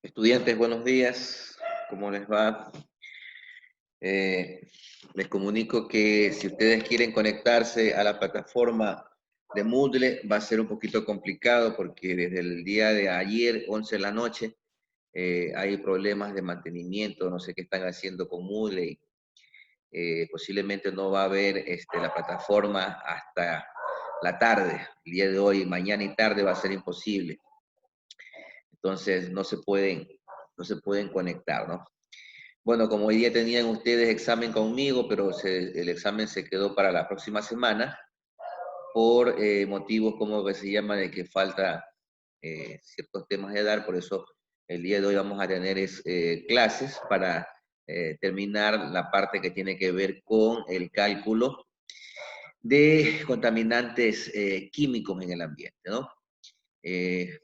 Estudiantes, buenos días. ¿Cómo les va? Eh, Les comunico que si ustedes quieren conectarse a la plataforma de Moodle va a ser un poquito complicado porque desde el día de ayer, 11 de la noche, hay problemas de mantenimiento, no sé qué están haciendo con Moodle y posiblemente no va a haber la plataforma hasta la tarde. El día de hoy, mañana y tarde va a ser imposible. Entonces no se pueden conectar, ¿no? Bueno, como hoy día tenían ustedes examen conmigo, pero el examen se quedó para la próxima semana por motivos, como que se llama, de que falta ciertos temas de dar, por eso el día de hoy vamos a tener clases para terminar la parte que tiene que ver con el cálculo de contaminantes químicos en el ambiente, ¿no? Eh,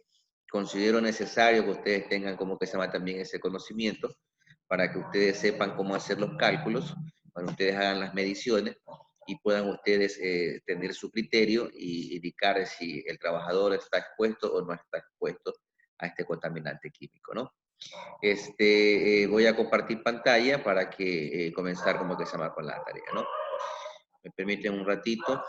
Considero necesario que ustedes tengan como que se llama también ese conocimiento para que ustedes sepan cómo hacer los cálculos, para que ustedes hagan las mediciones y puedan ustedes tener su criterio y indicar si el trabajador está expuesto o no está expuesto a este contaminante químico, ¿no? Voy a compartir pantalla para que comenzar como que se llama con la tarea, ¿no? Me permiten un ratito.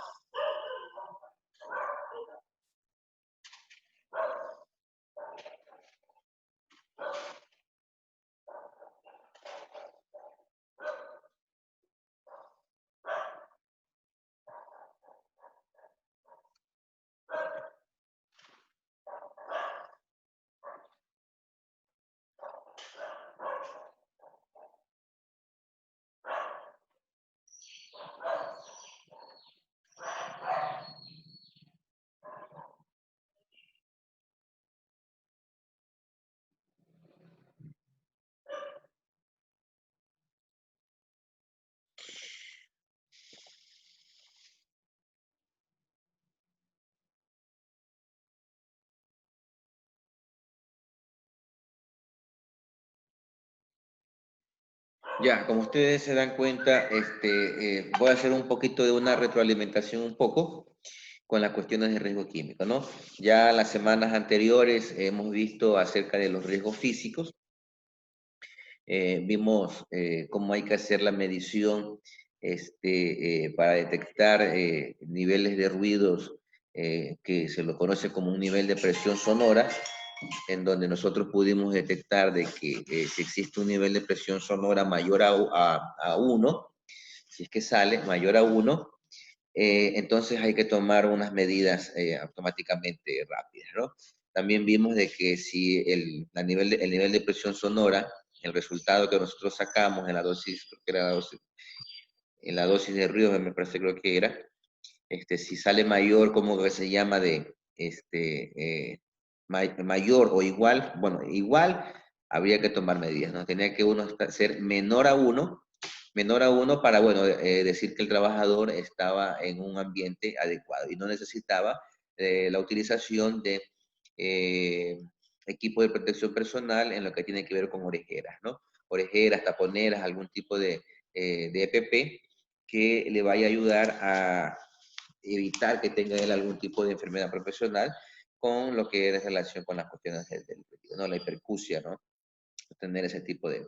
Ya, como ustedes se dan cuenta, voy a hacer un poquito de una retroalimentación un poco con las cuestiones de riesgo químico, ¿no? Ya las semanas anteriores hemos visto acerca de los riesgos físicos, vimos cómo hay que hacer la medición para detectar niveles de ruidos que se lo conoce como un nivel de presión sonora, en donde nosotros pudimos detectar de que si existe un nivel de presión sonora mayor a 1, si es que sale mayor a 1, entonces hay que tomar unas medidas automáticamente rápidas, ¿no? También vimos de que si el nivel de presión sonora, el resultado que nosotros sacamos en la dosis, creo que era en la dosis de ruido, me parece creo que era, si sale mayor, ¿cómo que se llama? Mayor o igual, bueno, igual habría que tomar medidas, ¿no? Tenía que uno ser menor a uno para, bueno, decir que el trabajador estaba en un ambiente adecuado y no necesitaba la utilización de eh, equipo de protección personal en lo que tiene que ver con orejeras, ¿no? Orejeras, taponeras, algún tipo de EPP que le vaya a ayudar a evitar que tenga él algún tipo de enfermedad profesional con lo que es relación con las cuestiones del ¿no? La hipercusia, ¿no? Tener ese tipo de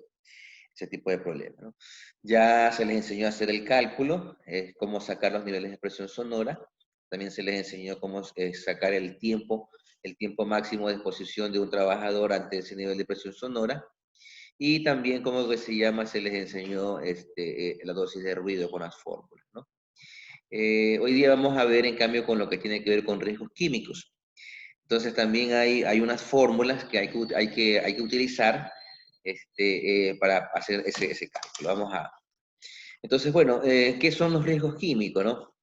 problemas, ¿no? Ya se les enseñó a hacer el cálculo, cómo sacar los niveles de presión sonora, también se les enseñó cómo sacar el tiempo máximo de exposición de un trabajador ante ese nivel de presión sonora, y también, como que se llama, se les enseñó la dosis de ruido con las fórmulas, ¿no? Hoy día vamos a ver, en cambio, con lo que tiene que ver con riesgos químicos. Entonces, también hay unas fórmulas que hay que utilizar para hacer ese cálculo. Entonces, bueno, ¿qué son los riesgos químicos, no?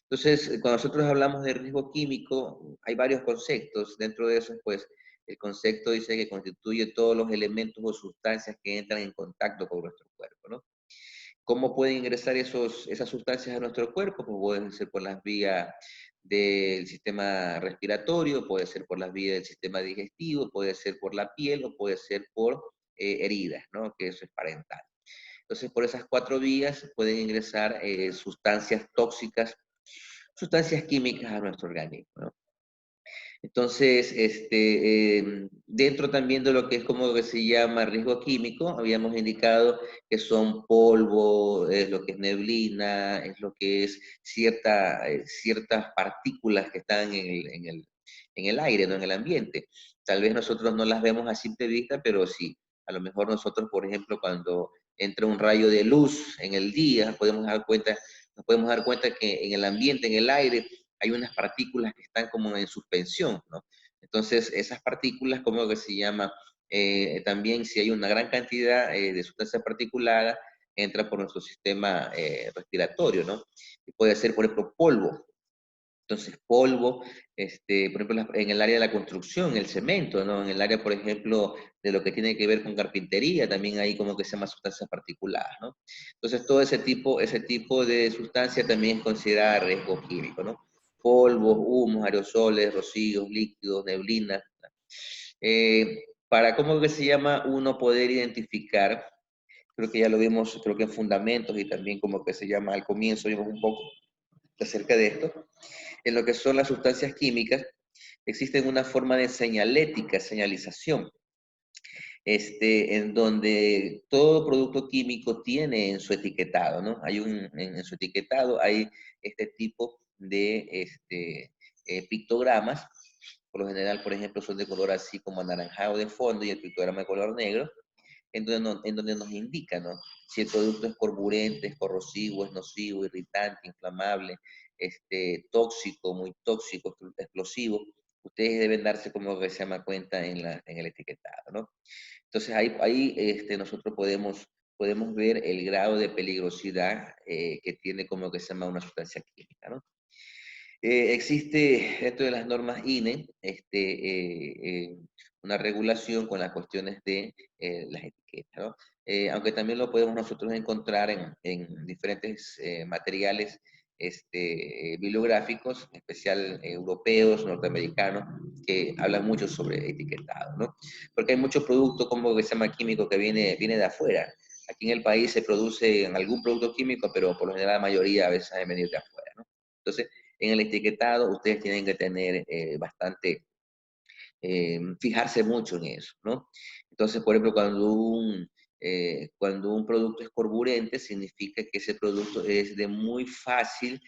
Entonces, cuando nosotros hablamos de riesgo químico, hay varios conceptos. Dentro de eso, pues, el concepto dice que constituye todos los elementos o sustancias que entran en contacto con nuestro cuerpo, ¿no? ¿Cómo pueden ingresar esas sustancias a nuestro cuerpo? Pues pueden ser por las vías del sistema respiratorio, puede ser por las vías del sistema digestivo, puede ser por la piel o puede ser por heridas, ¿no? Que eso es parental. Entonces, por esas cuatro vías pueden ingresar sustancias tóxicas, sustancias químicas a nuestro organismo, ¿no? Entonces, dentro también de lo que es como que se llama riesgo químico, habíamos indicado que son polvo, es lo que es neblina, es lo que es ciertas partículas que están en el aire, ¿no? En el ambiente. Tal vez nosotros no las vemos a simple vista, pero sí, a lo mejor nosotros, por ejemplo, cuando entra un rayo de luz en el día, nos podemos dar cuenta que en el ambiente, en el aire, hay unas partículas que están como en suspensión, ¿no? Entonces, esas partículas, como que se llama, también si hay una gran cantidad de sustancia particulada, entra por nuestro sistema respiratorio, ¿no? Y puede ser, por ejemplo, polvo. Entonces, polvo, por ejemplo, en el área de la construcción, el cemento, ¿no? En el área, por ejemplo, de lo que tiene que ver con carpintería, también hay como que se llama sustancias particuladas, ¿no? Entonces, todo ese tipo de sustancia también es considerada riesgo químico, ¿no? Polvos, humos, aerosoles, rocíos, líquidos, neblinas. Para, ¿cómo que se llama? Uno poder identificar, creo que ya lo vimos, creo que en fundamentos y también como que se llama al comienzo, vimos un poco acerca de esto en lo que son las sustancias químicas, existe una forma de señalética, señalización, en donde todo producto químico tiene en su etiquetado, ¿no? En su etiquetado hay este tipo de pictogramas, por lo general, por ejemplo, son de color así como anaranjado de fondo y el pictograma de color negro, en donde nos indica, ¿no? Si el producto es corburente, es corrosivo, es nocivo, irritante, inflamable, tóxico, muy tóxico, explosivo. Ustedes deben darse como que se llama cuenta en el etiquetado, ¿no? Entonces ahí nosotros podemos ver el grado de peligrosidad que tiene como que se llama una sustancia química, ¿no? Existe dentro de las normas INE una regulación con las cuestiones de las etiquetas, ¿no? Aunque también lo podemos nosotros encontrar en diferentes materiales bibliográficos, en especial europeos, norteamericanos, que hablan mucho sobre etiquetado, ¿no? Porque hay muchos productos como que se llama químico que viene de afuera. Aquí en el país se produce algún producto químico, pero por lo general la mayoría a veces ha venido de afuera, ¿no? Entonces, en el etiquetado ustedes tienen que tener fijarse mucho en eso, ¿no? Entonces, por ejemplo, cuando un producto es carburante, significa que ese producto es de muy fácil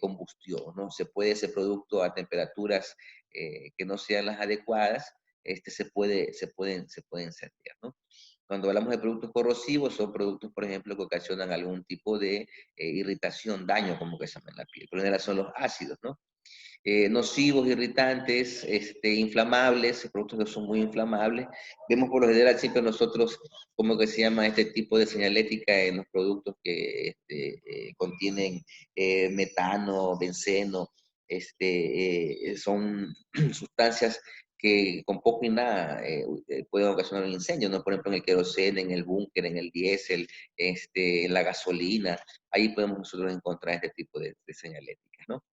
combustión, ¿no? Se puede ese producto a temperaturas que no sean las adecuadas, se puede encender, ¿no? Cuando hablamos de productos corrosivos, son productos, por ejemplo, que ocasionan algún tipo de irritación, daño, como que se llama en la piel. Por lo general son los ácidos, ¿no? Nocivos, irritantes, inflamables, productos que son muy inflamables. Vemos por lo general siempre nosotros, como que se llama este tipo de señalética en los productos que contienen metano, benceno, son sustancias que con poco y nada pueden ocasionar un incendio, ¿no? Por ejemplo, en el queroseno, en el búnker, en el diésel, en la gasolina, ahí podemos nosotros encontrar este tipo de señaléticas, ¿no?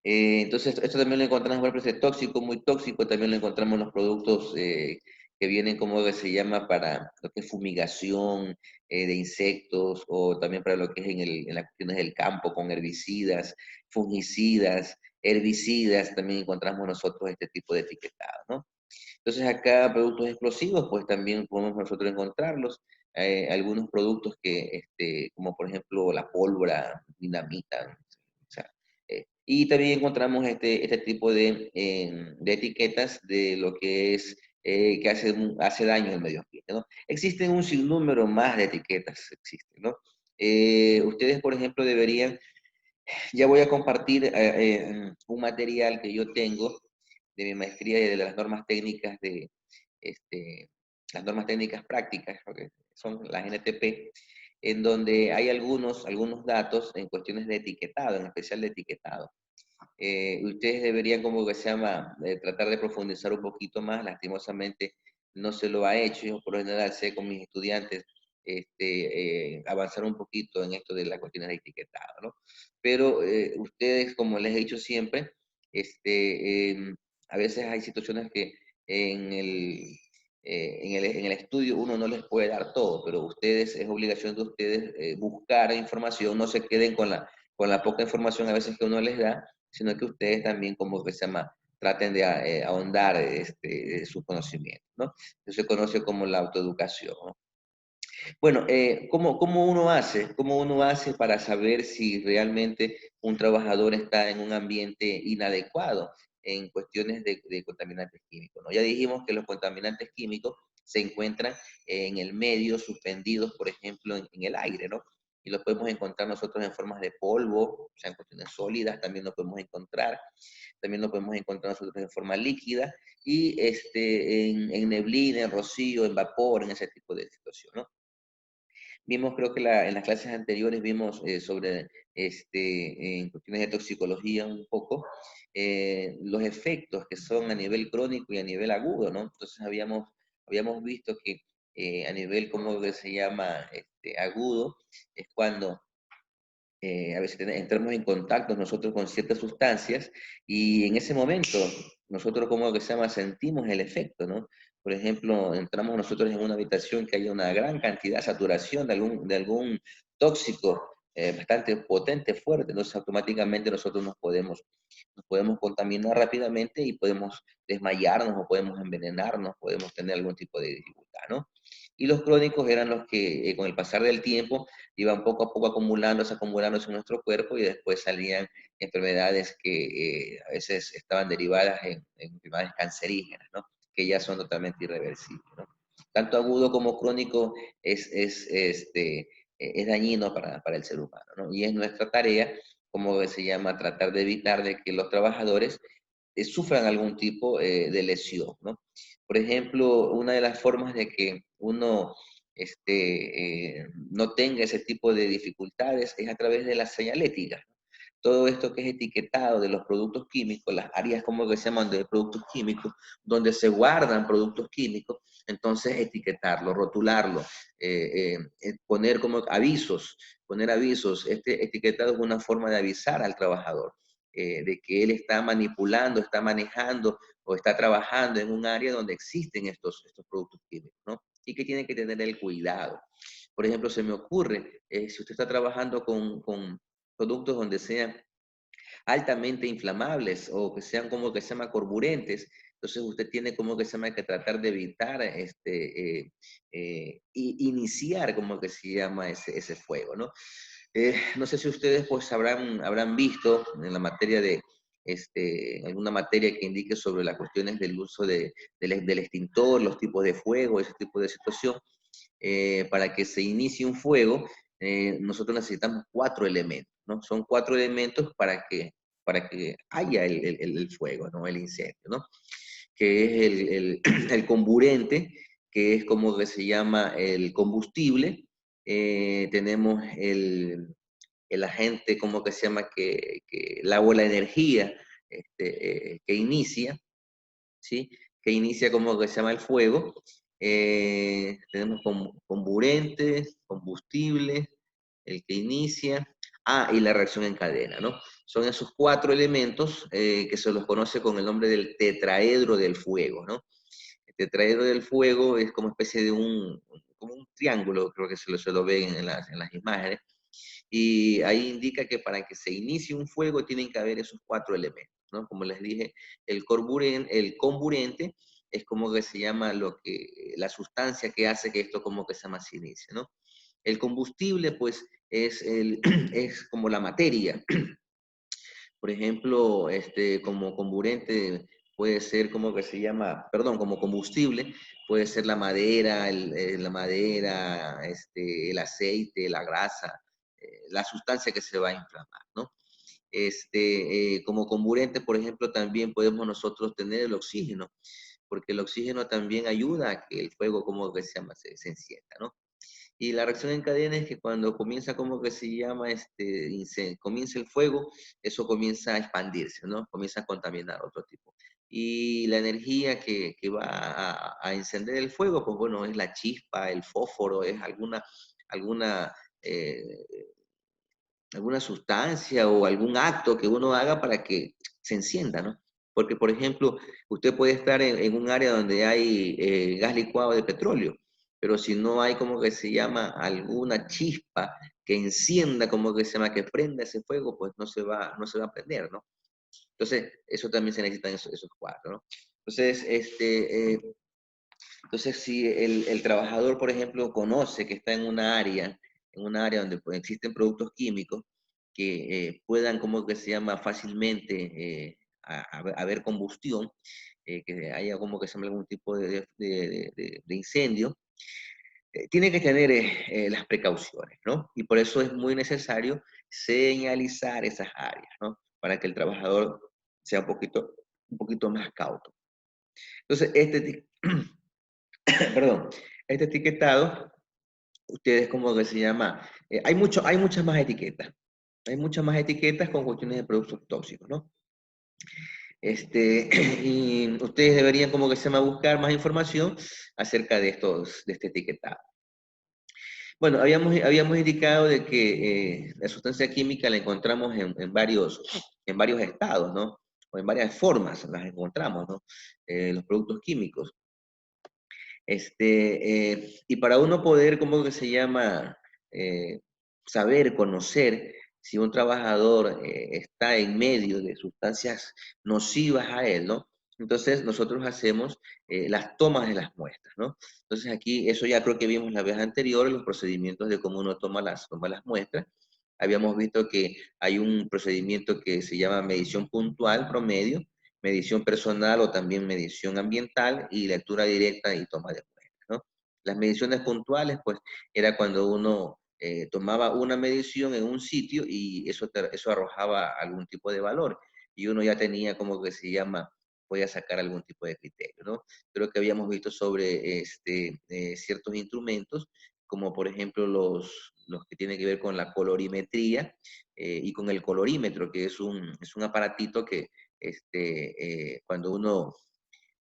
Entonces, esto también lo encontramos, por ejemplo, ese tóxico, muy tóxico, también lo encontramos en los productos que vienen, como que se llama, para lo que es fumigación de insectos o también para lo que es en las cuestiones del campo, con herbicidas, fungicidas, herbicidas, también encontramos nosotros este tipo de etiquetado, ¿no? Entonces, acá productos explosivos, pues también podemos nosotros encontrarlos. Algunos productos como por ejemplo la pólvora, dinamita, o sea, y también encontramos este tipo de etiquetas de lo que es que hace daño al medio ambiente, ¿no? Existen un sinnúmero más de etiquetas, existen, ¿no? Ustedes, por ejemplo, ya voy a compartir un material que yo tengo de mi maestría y de las normas técnicas este, las normas técnicas prácticas, porque son las NTP, en donde hay algunos datos en cuestiones de etiquetado, en especial de etiquetado. Ustedes deberían, como que se llama, tratar de profundizar un poquito más. Lastimosamente no se lo ha hecho. Yo por lo general sé con mis estudiantes avanzar un poquito en esto de las cuestiones de etiquetado, ¿no? Pero ustedes, como les he dicho siempre, a veces hay situaciones que en el estudio uno no les puede dar todo, pero ustedes, es obligación de ustedes buscar información, no se queden con la poca información a veces que uno les da, sino que ustedes también, como que se llama, traten de ahondar sus conocimientos, ¿no? Eso se conoce como la autoeducación, ¿no? Bueno, cómo uno hace para saber si realmente un trabajador está en un ambiente inadecuado en cuestiones de contaminantes químicos, ¿no? Ya dijimos que los contaminantes químicos se encuentran en el medio, suspendidos, por ejemplo, en el aire, ¿no? Y los podemos encontrar nosotros en formas de polvo, o sea, en cuestiones sólidas, también lo podemos encontrar nosotros en forma líquida, y en neblina, en rocío, en vapor, en ese tipo de situación, ¿no? Vimos, creo que en las clases anteriores vimos sobre, en cuestiones de toxicología un poco, los efectos que son a nivel crónico y a nivel agudo, ¿no? Entonces habíamos visto que a nivel, ¿cómo que se llama? Agudo, es cuando a veces entramos en contacto nosotros con ciertas sustancias y en ese momento nosotros, como que se llama, sentimos el efecto, ¿no? Por ejemplo, entramos nosotros en una habitación que hay una gran cantidad de saturación de algún tóxico bastante potente, fuerte, entonces automáticamente nosotros nos podemos contaminar rápidamente y podemos desmayarnos o podemos envenenarnos, podemos tener algún tipo de dificultad, ¿no? Y los crónicos eran los que con el pasar del tiempo iban poco a poco acumulándose en nuestro cuerpo y después salían enfermedades que a veces estaban derivadas en enfermedades cancerígenas, ¿no? Que ya son totalmente irreversibles, ¿no? Tanto agudo como crónico es dañino para el ser humano, ¿no? Y es nuestra tarea, como se llama, tratar de evitar de que los trabajadores sufran algún tipo de lesión, ¿no? Por ejemplo, una de las formas de que uno no tenga ese tipo de dificultades es a través de la señalética. Todo esto que es etiquetado de los productos químicos, las áreas como que se llaman de productos químicos, donde se guardan productos químicos, entonces etiquetarlo, rotularlo, poner avisos. Este etiquetado es una forma de avisar al trabajador de que él está manipulando, está manejando o está trabajando en un área donde existen estos productos químicos, ¿no? Y que tiene que tener el cuidado. Por ejemplo, se me ocurre, si usted está trabajando con productos donde sean altamente inflamables o que sean como que se llama carburantes, entonces usted tiene como que se llama que tratar de evitar iniciar como que se llama ese fuego, ¿no? No sé si ustedes pues habrán visto en la materia alguna materia que indique sobre las cuestiones del uso del extintor, los tipos de fuego, ese tipo de situación. Para que se inicie un fuego, nosotros necesitamos 4 elementos, ¿no? Son 4 elementos para que haya el fuego, ¿no? El incendio, ¿no? Que es el comburente, que es como que se llama el combustible. Tenemos el agente, como que se llama, que el agua, la energía que inicia, ¿sí? Que inicia como que se llama el fuego. Tenemos comburente, combustible, el que inicia, y la reacción en cadena, ¿no? Son esos 4 elementos que se los conoce con el nombre del tetraedro del fuego, ¿no? El tetraedro del fuego es como especie de como un triángulo, creo que se lo ve en las imágenes, y ahí indica que para que se inicie un fuego tienen que haber esos 4 elementos, ¿no? Como les dije, el comburente es como que se llama la sustancia que hace que esto como que se inicie, ¿no? El combustible, pues, es como la materia. Por ejemplo, como comburente puede ser como que se llama, perdón, como combustible, puede ser la madera, el aceite, la grasa, la sustancia que se va a inflamar, ¿no? Como comburente, por ejemplo, también podemos nosotros tener el oxígeno, porque el oxígeno también ayuda a que el fuego, como que se llama, se encienda, ¿no? Y la reacción en cadena es que cuando comienza, como que se llama, comienza el fuego, eso comienza a expandirse, ¿no? Comienza a contaminar otro tipo. Y la energía que va a encender el fuego, pues bueno, es la chispa, el fósforo, es alguna, eh, alguna sustancia o algún acto que uno haga para que se encienda, ¿no? Porque, por ejemplo, usted puede estar en un área donde hay gas licuado de petróleo, pero si no hay, como que se llama, alguna chispa que encienda, como que se llama, que prenda ese fuego, pues no se va a prender, ¿no? Entonces, eso también se necesitan esos cuatro, ¿no? Entonces, entonces si el trabajador, por ejemplo, conoce que está en una área donde pues, existen productos químicos que puedan, como que se llama, fácilmente haber combustión, que haya como que se llama algún tipo de incendio, tiene que tener las precauciones, ¿no? Y por eso es muy necesario señalizar esas áreas, ¿no? Para que el trabajador sea un poquito más cauto. Entonces, perdón, este etiquetado, ustedes como que se llama, hay muchas más etiquetas. Hay muchas más etiquetas con cuestiones de productos tóxicos, ¿no? Y ustedes deberían como que se llama buscar más información acerca de este etiquetado. Bueno, habíamos indicado de que la sustancia química la encontramos en varios estados, ¿no? O en varias formas las encontramos, ¿no? Los productos químicos. Y para uno poder, ¿cómo que se llama? Eh, Saber, conocer si un trabajador está en medio de sustancias nocivas a él, ¿no? Entonces nosotros hacemos las tomas de las muestras, ¿no? Entonces aquí, eso ya creo que vimos la vez anterior, los procedimientos de cómo uno toma las muestras. Habíamos visto que hay un procedimiento que se llama medición puntual promedio, medición personal o también medición ambiental y lectura directa y toma de muestras, ¿no? Las mediciones puntuales, pues, era cuando uno tomaba una medición en un sitio y eso arrojaba algún tipo de valor y uno ya tenía como que se llama, podía sacar algún tipo de criterio, ¿no? Creo que habíamos visto sobre ciertos instrumentos, como por ejemplo los que tienen que ver con la colorimetría y con el colorímetro, que es un aparatito que cuando uno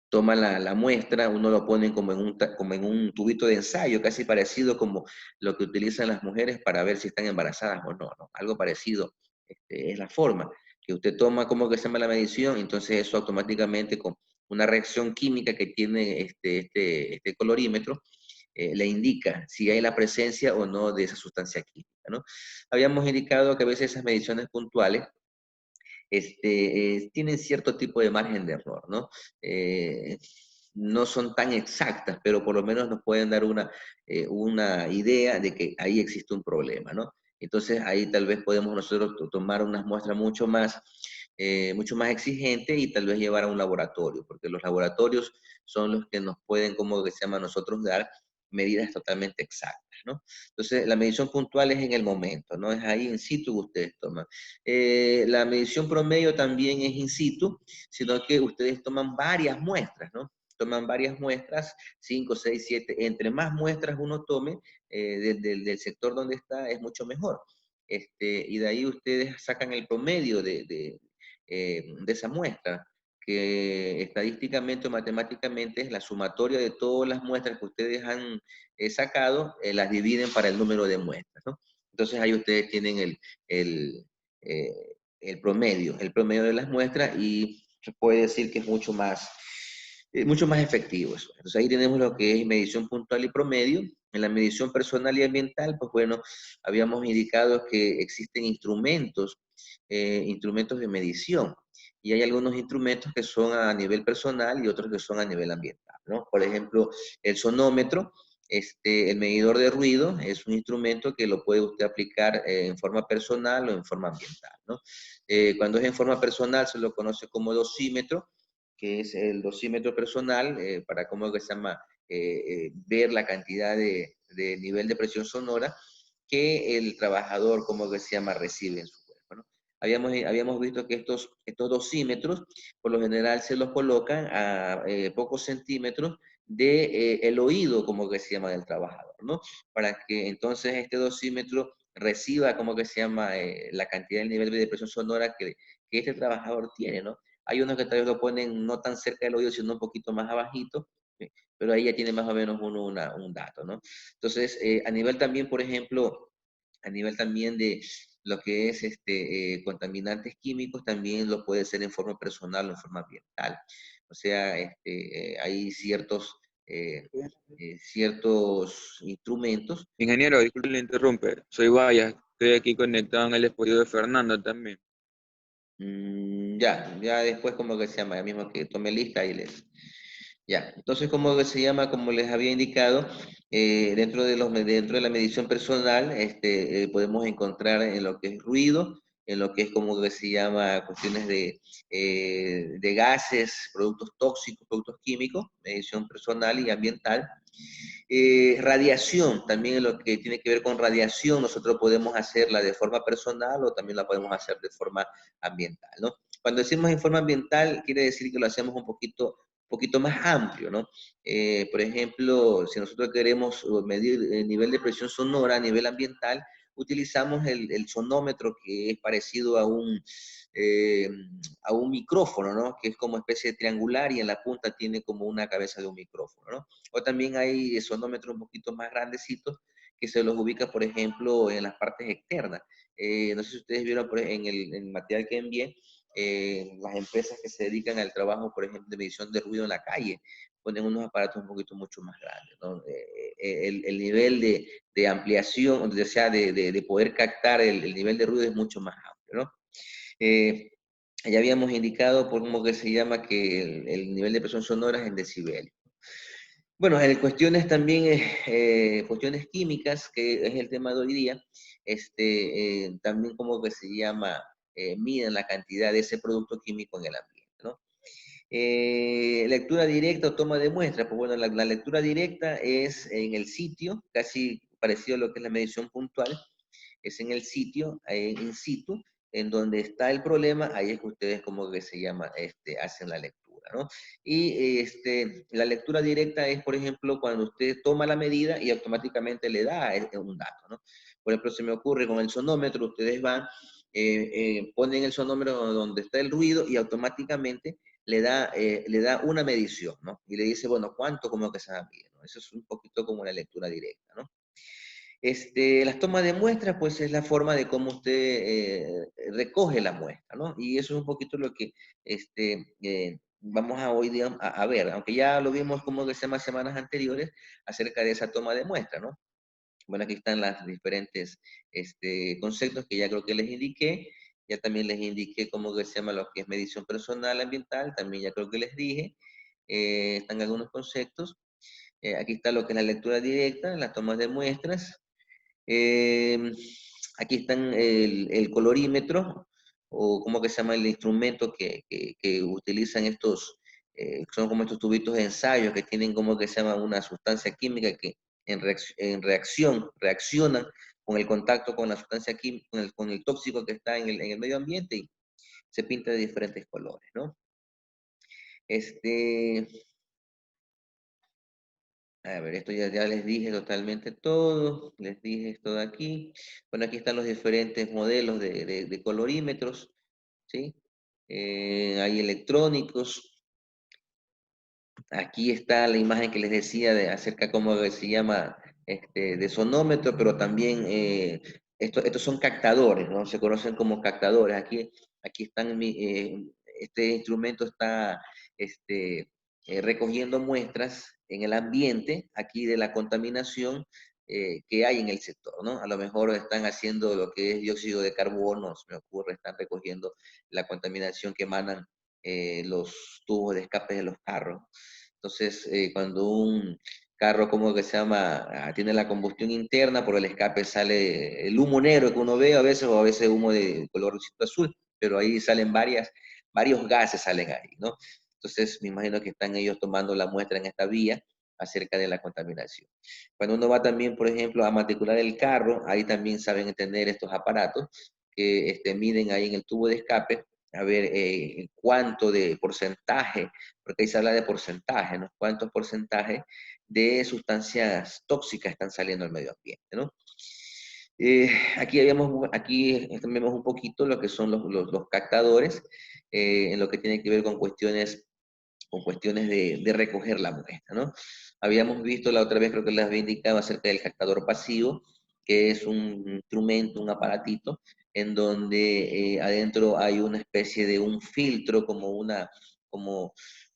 toma la muestra, uno lo pone como en un tubito de ensayo, casi parecido como lo que utilizan las mujeres para ver si están embarazadas o no, ¿no? Algo parecido es la forma, que usted toma como que se llama la medición, entonces eso automáticamente con una reacción química que tiene este colorímetro, le indica si hay la presencia o no de esa sustancia química, ¿no? Habíamos indicado que a veces esas mediciones puntuales tienen cierto tipo de margen de error, ¿no? No son tan exactas, pero por lo menos nos pueden dar una idea de que ahí existe un problema, ¿no? Entonces ahí tal vez podemos nosotros tomar unas muestras mucho más exigentes y tal vez llevar a un laboratorio, porque los laboratorios son los que nos pueden, como que se llama, nosotros dar medidas totalmente exactas, ¿no? Entonces la medición puntual es en el momento, ¿no? Es ahí in situ que ustedes toman. La medición promedio también es in situ, sino que ustedes toman varias muestras, ¿no? Toman varias muestras, 5, 6, 7, entre más muestras uno tome del sector donde está, es mucho mejor. Y de ahí ustedes sacan el promedio de esa muestra, que estadísticamente o matemáticamente es la sumatoria de todas las muestras que ustedes han sacado, las dividen para el número de muestras, ¿no? Entonces ahí ustedes tienen el, eh, el promedio de las muestras y se puede decir que es mucho más efectivo eso. Entonces ahí tenemos lo que es medición puntual y promedio. En la medición personal y ambiental, pues bueno, habíamos indicado que existen instrumentos de medición y hay algunos instrumentos que son a nivel personal y otros que son a nivel ambiental, ¿no? Por ejemplo, el sonómetro, el medidor de ruido es un instrumento que lo puede usted aplicar en forma personal o en forma ambiental, ¿no? Cuando es en forma personal se lo conoce como dosímetro, que es el dosímetro personal, para cómo que se llama, ver la cantidad de nivel de presión sonora que el trabajador, como que se llama, recibe en su cuerpo, ¿no? Habíamos visto que estos dosímetros, por lo general, se los colocan a pocos centímetros de el oído, como que se llama, del trabajador, ¿no? Para que entonces este dosímetro reciba, como que se llama, la cantidad del nivel de presión sonora que este trabajador tiene, ¿no? Hay unos que tal vez lo ponen no tan cerca del oído, sino un poquito más abajito, pero ahí ya tiene más o menos un dato, ¿no? Entonces, a nivel también, por ejemplo, a nivel también de lo que es contaminantes químicos, también lo puede ser en forma personal o en forma ambiental. O sea, hay ciertos instrumentos. Ingeniero, disculpe, le interrumpe. Soy Vaya, estoy aquí conectado en el dispositivo de Fernando también. Ya después como que se llama, ya mismo que tome lista y les... Ya, entonces como que se llama, como les había indicado, dentro de la medición personal, podemos encontrar en lo que es ruido, en lo que es como que se llama cuestiones de gases, productos tóxicos, productos químicos, medición personal y ambiental. Radiación, también en lo que tiene que ver con radiación, nosotros podemos hacerla de forma personal o también la podemos hacer de forma ambiental, ¿no? Cuando decimos en forma ambiental, quiere decir que lo hacemos un poquito más amplio, ¿no? Por ejemplo, si nosotros queremos medir el nivel de presión sonora a nivel ambiental, utilizamos el sonómetro, que es parecido eh, a un micrófono, ¿no? Que es como especie de triangular y en la punta tiene como una cabeza de un micrófono, ¿no? O también hay sonómetros un poquito más grandecitos que se los ubica, por ejemplo, en las partes externas. No sé si ustedes vieron en el material que envié, las empresas que se dedican al trabajo, por ejemplo, de medición de ruido en la calle, ponen unos aparatos un poquito mucho más grandes, ¿no? El nivel de ampliación, o sea, de poder captar el nivel de ruido es mucho más amplio, ¿no? Ya habíamos indicado por cómo que se llama que el nivel de presión sonora es en decibel. Bueno, en cuestiones también, cuestiones químicas, que es el tema de hoy día, también como que se llama, miden la cantidad de ese producto químico en el ambiente, ¿no? Lectura directa o toma de muestra, pues bueno, la lectura directa es en el sitio, casi parecido a lo que es la medición puntual, es en el sitio, in situ, en donde está el problema, ahí es que ustedes como que se llama, hacen la lectura, ¿no? Y la lectura directa es, por ejemplo, cuando usted toma la medida y automáticamente le da un dato, ¿no? Por ejemplo, se me ocurre con el sonómetro, ustedes van, ponen el sonómetro donde está el ruido y automáticamente le da una medición, ¿no? Y le dice, bueno, ¿cuánto como que se va a medir? ¿No? Eso es un poquito como la lectura directa, ¿no? Las tomas de muestras, pues es la forma de cómo usted recoge la muestra, ¿no? Y eso es un poquito lo que vamos a hoy día a ver, aunque ya lo vimos como que se llama semanas anteriores acerca de esa toma de muestra, ¿no? Bueno, aquí están los diferentes conceptos que ya creo que les indiqué. Ya también les indiqué cómo que se llama lo que es medición personal ambiental, también ya creo que les dije. Están algunos conceptos. Aquí está lo que es la lectura directa, las tomas de muestras. Eh, Aquí están el colorímetro, o cómo que se llama el instrumento que utilizan estos, son como estos tubitos de ensayo que tienen como que se llama una sustancia química que en reacción reaccionan con el contacto con la sustancia química, con el tóxico que está en el medio ambiente y se pinta de diferentes colores, ¿no? Este, A ver, esto ya les dije totalmente todo, les dije esto de aquí. Bueno, aquí están los diferentes modelos de colorímetros, ¿sí? Hay electrónicos. Aquí está la imagen que les decía acerca cómo se llama de sonómetro, pero también estos son captadores, ¿no? Se conocen como captadores. Aquí están, este instrumento está recogiendo muestras en el ambiente, aquí de la contaminación que hay en el sector, ¿no? A lo mejor están haciendo lo que es dióxido de carbono, se me ocurre, están recogiendo la contaminación que emanan los tubos de escape de los carros. Entonces, cuando un carro, como que se llama, tiene la combustión interna, por el escape sale el humo negro que uno ve a veces, o a veces humo de color azul, pero ahí salen varios gases salen ahí, ¿no? Entonces, me imagino que están ellos tomando la muestra en esta vía acerca de la contaminación. Cuando uno va también, por ejemplo, a matricular el carro, ahí también saben entender estos aparatos que miden ahí en el tubo de escape, a ver cuánto de porcentaje, porque ahí se habla de porcentaje, ¿no? ¿Cuántos porcentajes de sustancias tóxicas están saliendo al medio ambiente, ¿no? Aquí vemos un poquito lo que son los captadores, en lo que tiene que ver con cuestiones de recoger la muestra, ¿no? Habíamos visto la otra vez, creo que les había indicado acerca del captador pasivo, que es un instrumento, un aparatito, en donde adentro hay una especie de un filtro, como,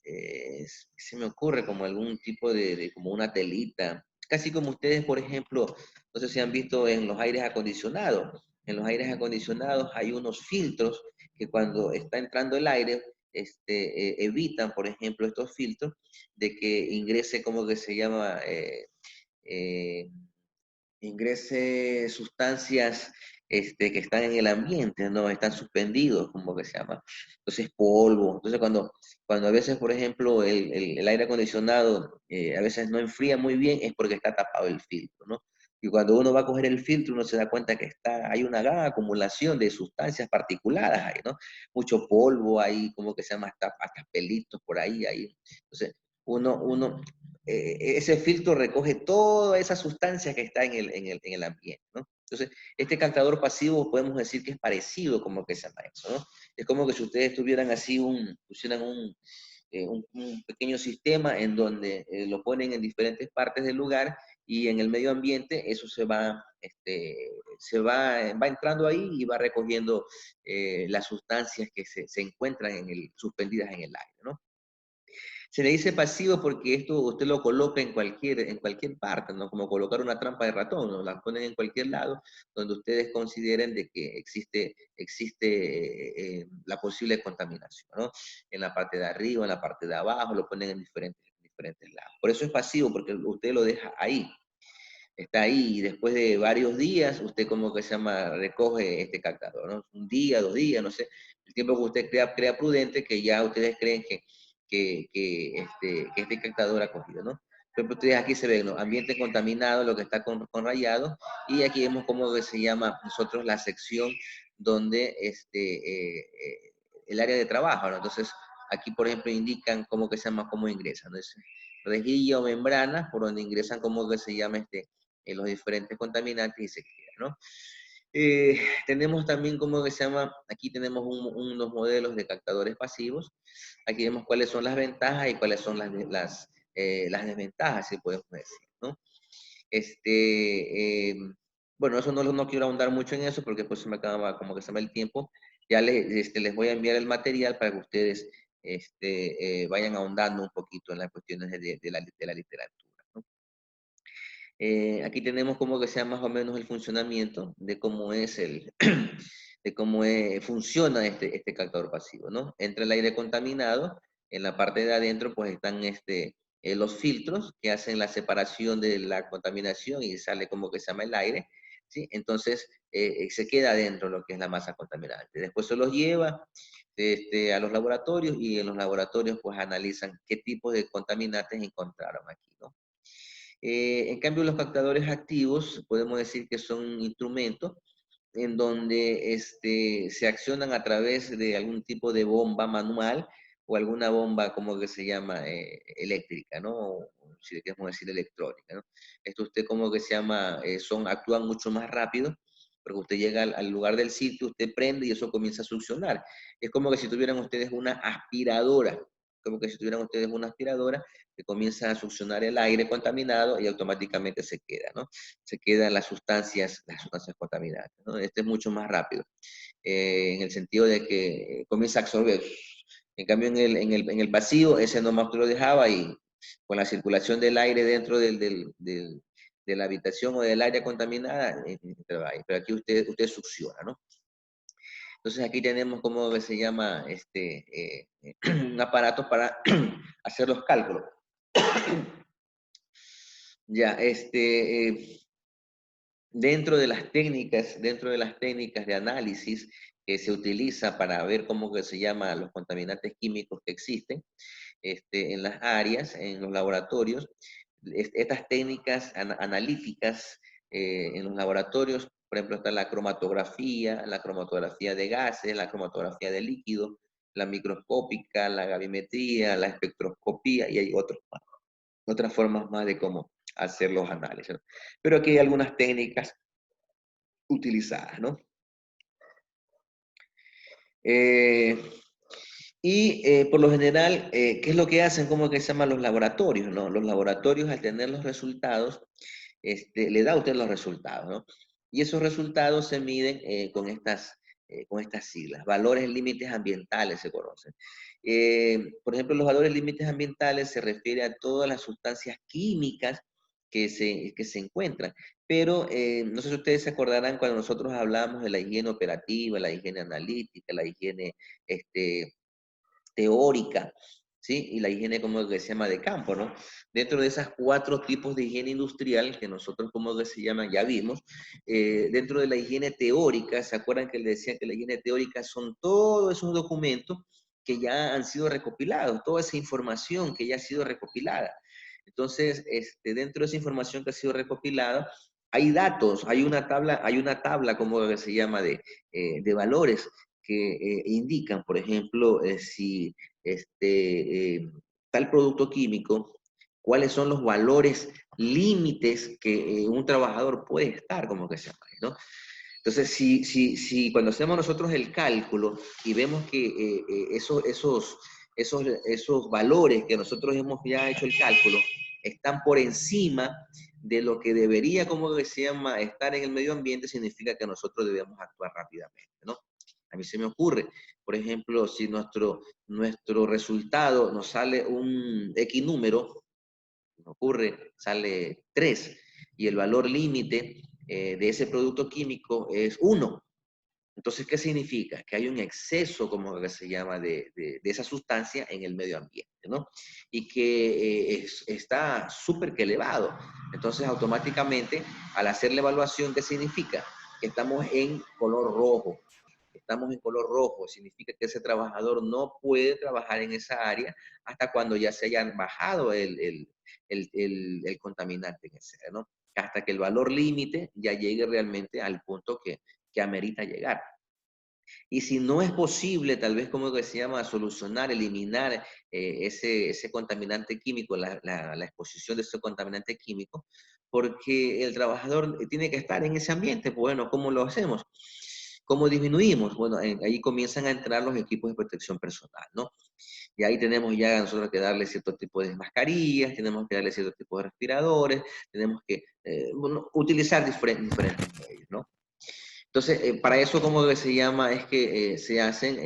se me ocurre, como algún tipo como una telita, casi como ustedes, por ejemplo, no sé si han visto en los aires acondicionados. En los aires acondicionados hay unos filtros que cuando está entrando el aire, evitan, por ejemplo, estos filtros de que ingrese, como que se llama, eh, ingrese sustancias que están en el ambiente, ¿no? Están suspendidos, como que se llama. Entonces, polvo. Entonces, cuando a veces, por ejemplo, el aire acondicionado a veces no enfría muy bien, es porque está tapado el filtro, ¿no? Y cuando uno va a coger el filtro, uno se da cuenta que hay una gran acumulación de sustancias particuladas ahí, ¿no? Mucho polvo ahí, como que se llama, hasta pelitos por ahí. Entonces, uno, ese filtro recoge toda esa sustancia que está en el ambiente, ¿no? Entonces, este captador pasivo podemos decir que es parecido como que se llama eso, ¿no? Es como que si ustedes tuvieran así pusieran un pequeño sistema en donde lo ponen en diferentes partes del lugar y en el medio ambiente eso va entrando ahí y va recogiendo las sustancias que se encuentran suspendidas en el aire, ¿no? Se le dice pasivo porque esto usted lo coloca en cualquier parte, ¿no? Como colocar una trampa de ratón, ¿no? La ponen en cualquier lado donde ustedes consideren de que existe la posible contaminación, ¿no? En la parte de arriba, en la parte de abajo, lo ponen en diferentes lados. Por eso es pasivo, porque usted lo deja ahí. Está ahí y después de varios días usted como que se llama, recoge este captador, ¿no? Un día, 2 días, no sé, el tiempo que usted crea prudente que ya ustedes creen que este captador ha cogido, ¿no? Por ejemplo, ustedes aquí se ven, ¿no? Ambiente contaminado, lo que está con rayado, y aquí vemos cómo que se llama nosotros la sección donde el área de trabajo, ¿no? Entonces, aquí, por ejemplo, indican cómo que se llama, cómo ingresan, ¿no? Es rejilla o membrana por donde ingresan, cómo que se llama los diferentes contaminantes y se queda, ¿no? Tenemos también, ¿cómo que se llama? Aquí tenemos unos modelos de captadores pasivos. Aquí vemos cuáles son las ventajas y cuáles son las desventajas, si podemos decir, ¿no? Este, eh, bueno, eso no quiero ahondar mucho en eso porque pues se me acaba como que se me va el tiempo. Ya les voy a enviar el material para que ustedes vayan ahondando un poquito en las cuestiones de la literatura, ¿no? Aquí tenemos como que sea más o menos el funcionamiento de cómo es de cómo funciona este captador pasivo, ¿no? Entra el aire contaminado, en la parte de adentro pues están los filtros que hacen la separación de la contaminación y sale como que se llama el aire, ¿sí? Entonces se queda adentro lo que es la masa contaminante. Después se los lleva a los laboratorios y en los laboratorios pues analizan qué tipo de contaminantes encontraron aquí, ¿no? En cambio, los captadores activos podemos decir que son instrumentos en donde se accionan a través de algún tipo de bomba manual o alguna bomba, como que se llama, eléctrica, ¿no? O si queremos decir electrónica, ¿no? Esto usted como que se llama, actúan mucho más rápido, porque usted llega al lugar del sitio, usted prende y eso comienza a succionar. Es como que si tuvieran ustedes una aspiradora, como que si tuvieran ustedes una aspiradora que comienza a succionar el aire contaminado y automáticamente se queda, ¿no? Se quedan las sustancias contaminantes, ¿no? Este es mucho más rápido, en el sentido de que comienza a absorber. En cambio, en el vacío, ese nomás tú lo dejaba y con la circulación del aire dentro de la habitación o del área contaminada, entraba ahí. Pero aquí usted succiona, ¿no? Entonces aquí tenemos cómo se llama un aparato para hacer los cálculos. Ya, dentro de las técnicas de análisis que se utiliza para ver cómo que se llama los contaminantes químicos que existen en las áreas, en los laboratorios, estas técnicas analíticas en los laboratorios, por ejemplo, está la cromatografía de gases, la cromatografía de líquidos, la microscópica, la gravimetría, la espectroscopía y hay otras formas más de cómo hacer los análisis, ¿no? Pero aquí hay algunas técnicas utilizadas, ¿no? Eh, por lo general, ¿qué es lo que hacen? ¿Cómo que se llaman los laboratorios, no? Los laboratorios, al tener los resultados, le da a usted los resultados, ¿no? Y esos resultados se miden con estas siglas. Valores límites ambientales se conocen. Por ejemplo, los valores límites ambientales se refiere a todas las sustancias químicas que se encuentran. Pero no sé si ustedes se acordarán cuando nosotros hablábamos de la higiene operativa, la higiene analítica, la higiene este, teórica, ¿sí? Y la higiene, como que se llama, de campo, ¿no? Dentro de esas cuatro tipos de higiene industrial que nosotros, como que se llama, ya vimos, dentro de la higiene teórica, ¿se acuerdan que les decía que la higiene teórica son todos esos documentos que ya han sido recopilados, toda esa información que ya ha sido recopilada? Entonces, dentro de esa información que ha sido recopilada, hay datos, hay una tabla, como que se llama, de valores que indican, por ejemplo, si tal producto químico, cuáles son los valores límites que un trabajador puede estar, como que se llama, ¿no? Entonces, si cuando hacemos nosotros el cálculo y vemos que esos valores que nosotros hemos ya hecho el cálculo están por encima de lo que debería, como que se llama, estar en el medio ambiente, significa que nosotros debemos actuar rápidamente, ¿no? A mí se me ocurre, por ejemplo, si nuestro resultado nos sale un X número, me ocurre, sale 3 y el valor límite de ese producto químico es 1. Entonces, ¿qué significa? Que hay un exceso, como que se llama, de esa sustancia en el medio ambiente, ¿no? Y que está súper que elevado. Entonces, automáticamente, al hacer la evaluación, ¿qué significa? Que estamos en color rojo. Estamos en color rojo, significa que ese trabajador no puede trabajar en esa área hasta cuando ya se haya bajado el contaminante en ese área, ¿no? Hasta que el valor límite ya llegue realmente al punto que amerita llegar. Y si no es posible, tal vez como que se llama, solucionar, eliminar ese contaminante químico, la exposición de ese contaminante químico, porque el trabajador tiene que estar en ese ambiente, pues bueno, ¿cómo lo hacemos? ¿Cómo disminuimos? Bueno, ahí comienzan a entrar los equipos de protección personal, ¿no? Y ahí tenemos ya nosotros que darle cierto tipo de mascarillas, tenemos que darle cierto tipo de respiradores, tenemos que bueno, utilizar diferentes medios, ¿no? Entonces, para eso, como se llama, es que se hacen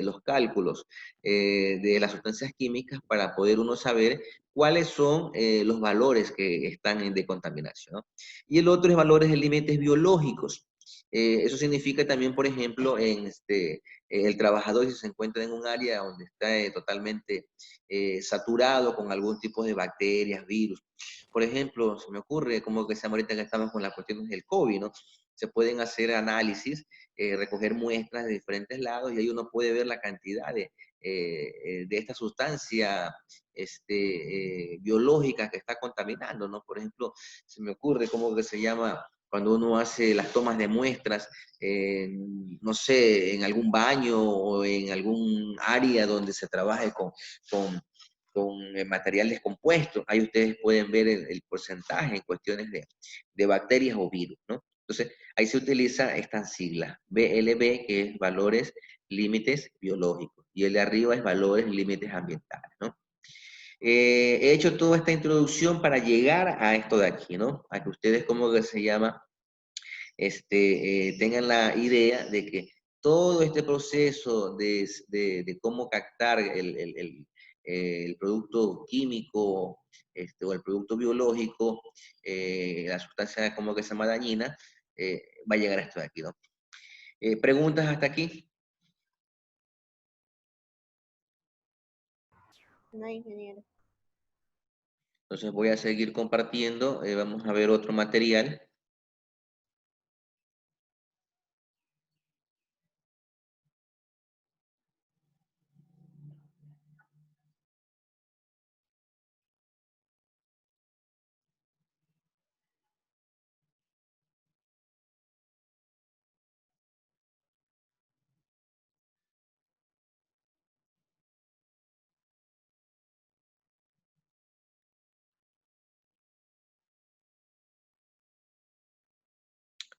los cálculos de las sustancias químicas para poder uno saber cuáles son los valores que están en decontaminación, ¿no? Y el otro es valores de límites biológicos. Eso significa también, por ejemplo, el trabajador si se encuentra en un área donde está totalmente saturado con algún tipo de bacterias, virus. Por ejemplo, se me ocurre como que se llama ahorita que estamos con las cuestiones del COVID, ¿no? Se pueden hacer análisis, recoger muestras de diferentes lados y ahí uno puede ver la cantidad de esta sustancia biológica que está contaminando, ¿no? Por ejemplo, se me ocurre cómo que se llama cuando uno hace las tomas de muestras, no sé, en algún baño o en algún área donde se trabaje con, con materiales compuestos. Ahí ustedes pueden ver el porcentaje en cuestiones de bacterias o virus, ¿no? Entonces, ahí se utiliza esta sigla, BLB, que es valores límites biológicos, y el de arriba es valores límites ambientales, ¿no? He hecho toda esta introducción para llegar a esto de aquí, ¿no? A que ustedes, como que se llama, tengan la idea de que todo este proceso de cómo captar el producto químico o el producto biológico, la sustancia como que se llama dañina, va a llegar a esto de aquí, ¿no? ¿Preguntas hasta aquí? No, ingeniero. Entonces voy a seguir compartiendo, vamos a ver otro material.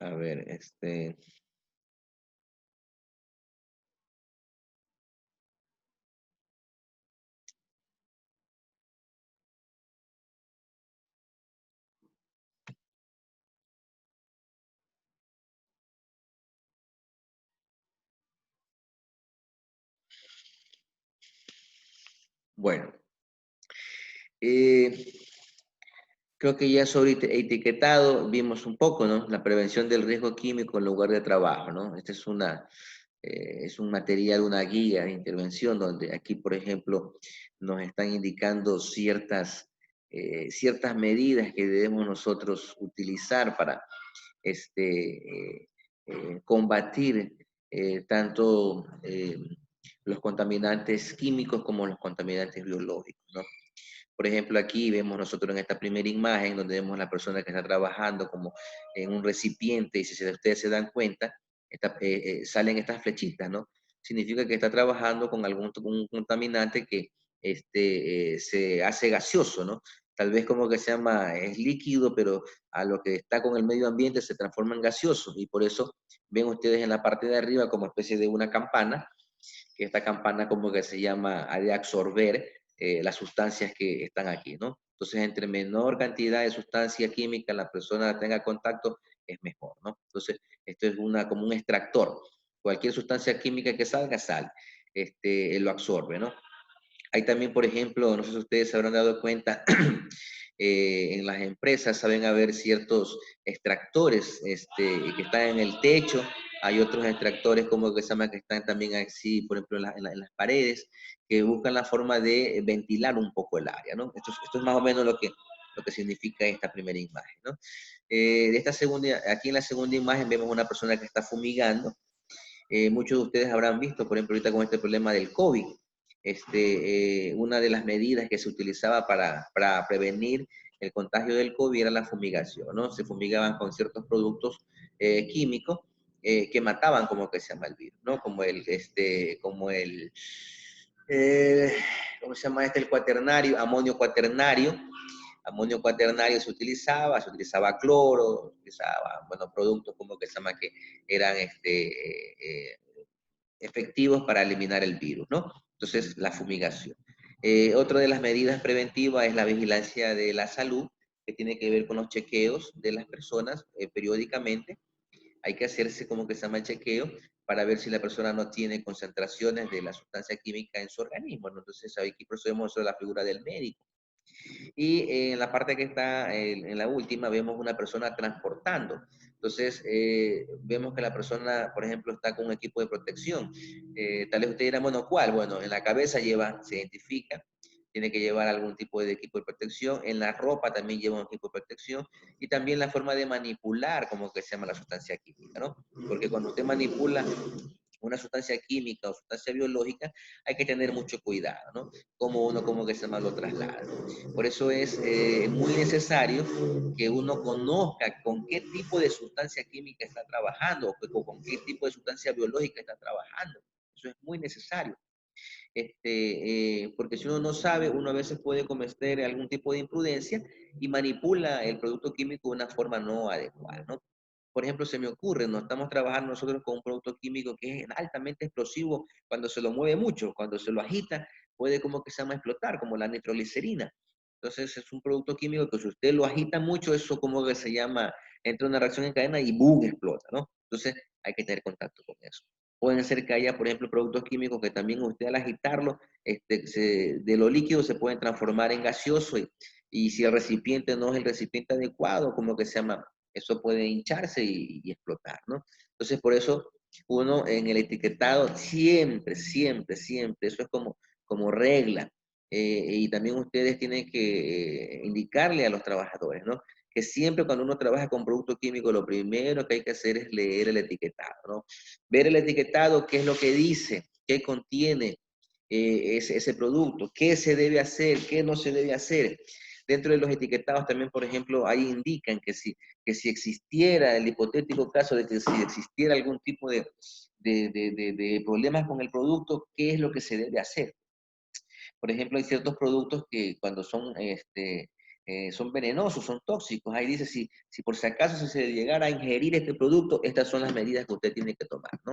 A ver, bueno. Eh, Creo que ya sobre etiquetado vimos un poco, ¿no? La prevención del riesgo químico en lugar de trabajo, ¿no? Esta es un material, una guía de intervención donde aquí, por ejemplo, nos están indicando ciertas medidas que debemos nosotros utilizar para combatir tanto los contaminantes químicos como los contaminantes biológicos, ¿no? Por ejemplo, aquí vemos nosotros en esta primera imagen, donde vemos a la persona que está trabajando como en un recipiente, y si ustedes se dan cuenta, salen estas flechitas, ¿no? Significa que está trabajando con un contaminante que se hace gaseoso, ¿no? Tal vez como que se llama, es líquido, pero a lo que está con el medio ambiente se transforma en gaseoso, y por eso ven ustedes en la parte de arriba como especie de una campana, que esta campana como que se llama, ha de absorber las sustancias que están aquí, ¿no? Entonces, entre menor cantidad de sustancia química la persona tenga contacto, es mejor, ¿no? Entonces, esto es como un extractor. Cualquier sustancia química que salga, sale. Lo absorbe, ¿no? Hay también, por ejemplo, no sé si ustedes se habrán dado cuenta, en las empresas saben haber ciertos extractores que están en el techo, hay otros extractores como que se llama que están también así, por ejemplo, en las paredes, que buscan la forma de ventilar un poco el área, ¿no? Esto es más o menos lo que significa esta primera imagen, ¿no? Aquí en la segunda imagen vemos una persona que está fumigando. Muchos de ustedes habrán visto, por ejemplo, ahorita con este problema del COVID, una de las medidas que se utilizaba para prevenir el contagio del COVID era la fumigación, ¿no? Se fumigaban con ciertos productos químicos que mataban, como que se llama el virus, ¿no? Eh, ¿Cómo se llama este? El cuaternario, amonio cuaternario se utilizaba cloro, se utilizaba, bueno, productos como que se llama que eran efectivos para eliminar el virus, ¿no? Entonces, la fumigación. Otra de las medidas preventivas es la vigilancia de la salud, que tiene que ver con los chequeos de las personas periódicamente. Hay que hacerse como que se llama el chequeo para ver si la persona no tiene concentraciones de la sustancia química en su organismo, ¿no? Entonces, aquí procedemos a la figura del médico. Y en la parte que está en la última, vemos una persona transportando. Entonces, vemos que la persona, por ejemplo, está con un equipo de protección. Tal vez usted dirá, bueno, ¿cuál? Bueno, en la cabeza se identifica, tiene que llevar algún tipo de equipo de protección. En la ropa también lleva un equipo de protección. Y también la forma de manipular, como que se llama la sustancia química, ¿no? Porque cuando usted manipula una sustancia química o sustancia biológica, hay que tener mucho cuidado, ¿no? Como uno como que se llama lo traslada. Por eso es muy necesario que uno conozca con qué tipo de sustancia química está trabajando o con qué tipo de sustancia biológica está trabajando. Eso es muy necesario. Porque si uno no sabe, uno a veces puede cometer algún tipo de imprudencia y manipula el producto químico de una forma no adecuada, ¿no? Por ejemplo, se me ocurre, no estamos trabajando nosotros con un producto químico que es altamente explosivo cuando se lo mueve mucho, cuando se lo agita, puede como que se llama explotar, como la nitroglicerina. Entonces es un producto químico que si usted lo agita mucho, eso como que se llama, entra una reacción en cadena y ¡boom! Explota, ¿no? Entonces hay que tener contacto con eso. Pueden ser que haya, por ejemplo, productos químicos que también usted al agitarlo, de lo líquido se pueden transformar en gaseoso y si el recipiente no es el recipiente adecuado, como que se llama, eso puede hincharse y explotar, ¿no? Entonces, por eso uno en el etiquetado siempre, siempre, siempre, eso es como regla. Y también ustedes tienen que indicarle a los trabajadores, ¿no? Que siempre cuando uno trabaja con producto químico, lo primero que hay que hacer es leer el etiquetado, ¿no? Ver el etiquetado, qué es lo que dice, qué contiene ese producto, qué se debe hacer, qué no se debe hacer. Dentro de los etiquetados también, por ejemplo, ahí indican que si existiera el hipotético caso de que si existiera algún tipo de problemas con el producto, qué es lo que se debe hacer. Por ejemplo, hay ciertos productos que cuando son venenosos, son tóxicos. Ahí dice, si por si acaso se llegara a ingerir este producto, estas son las medidas que usted tiene que tomar, ¿no?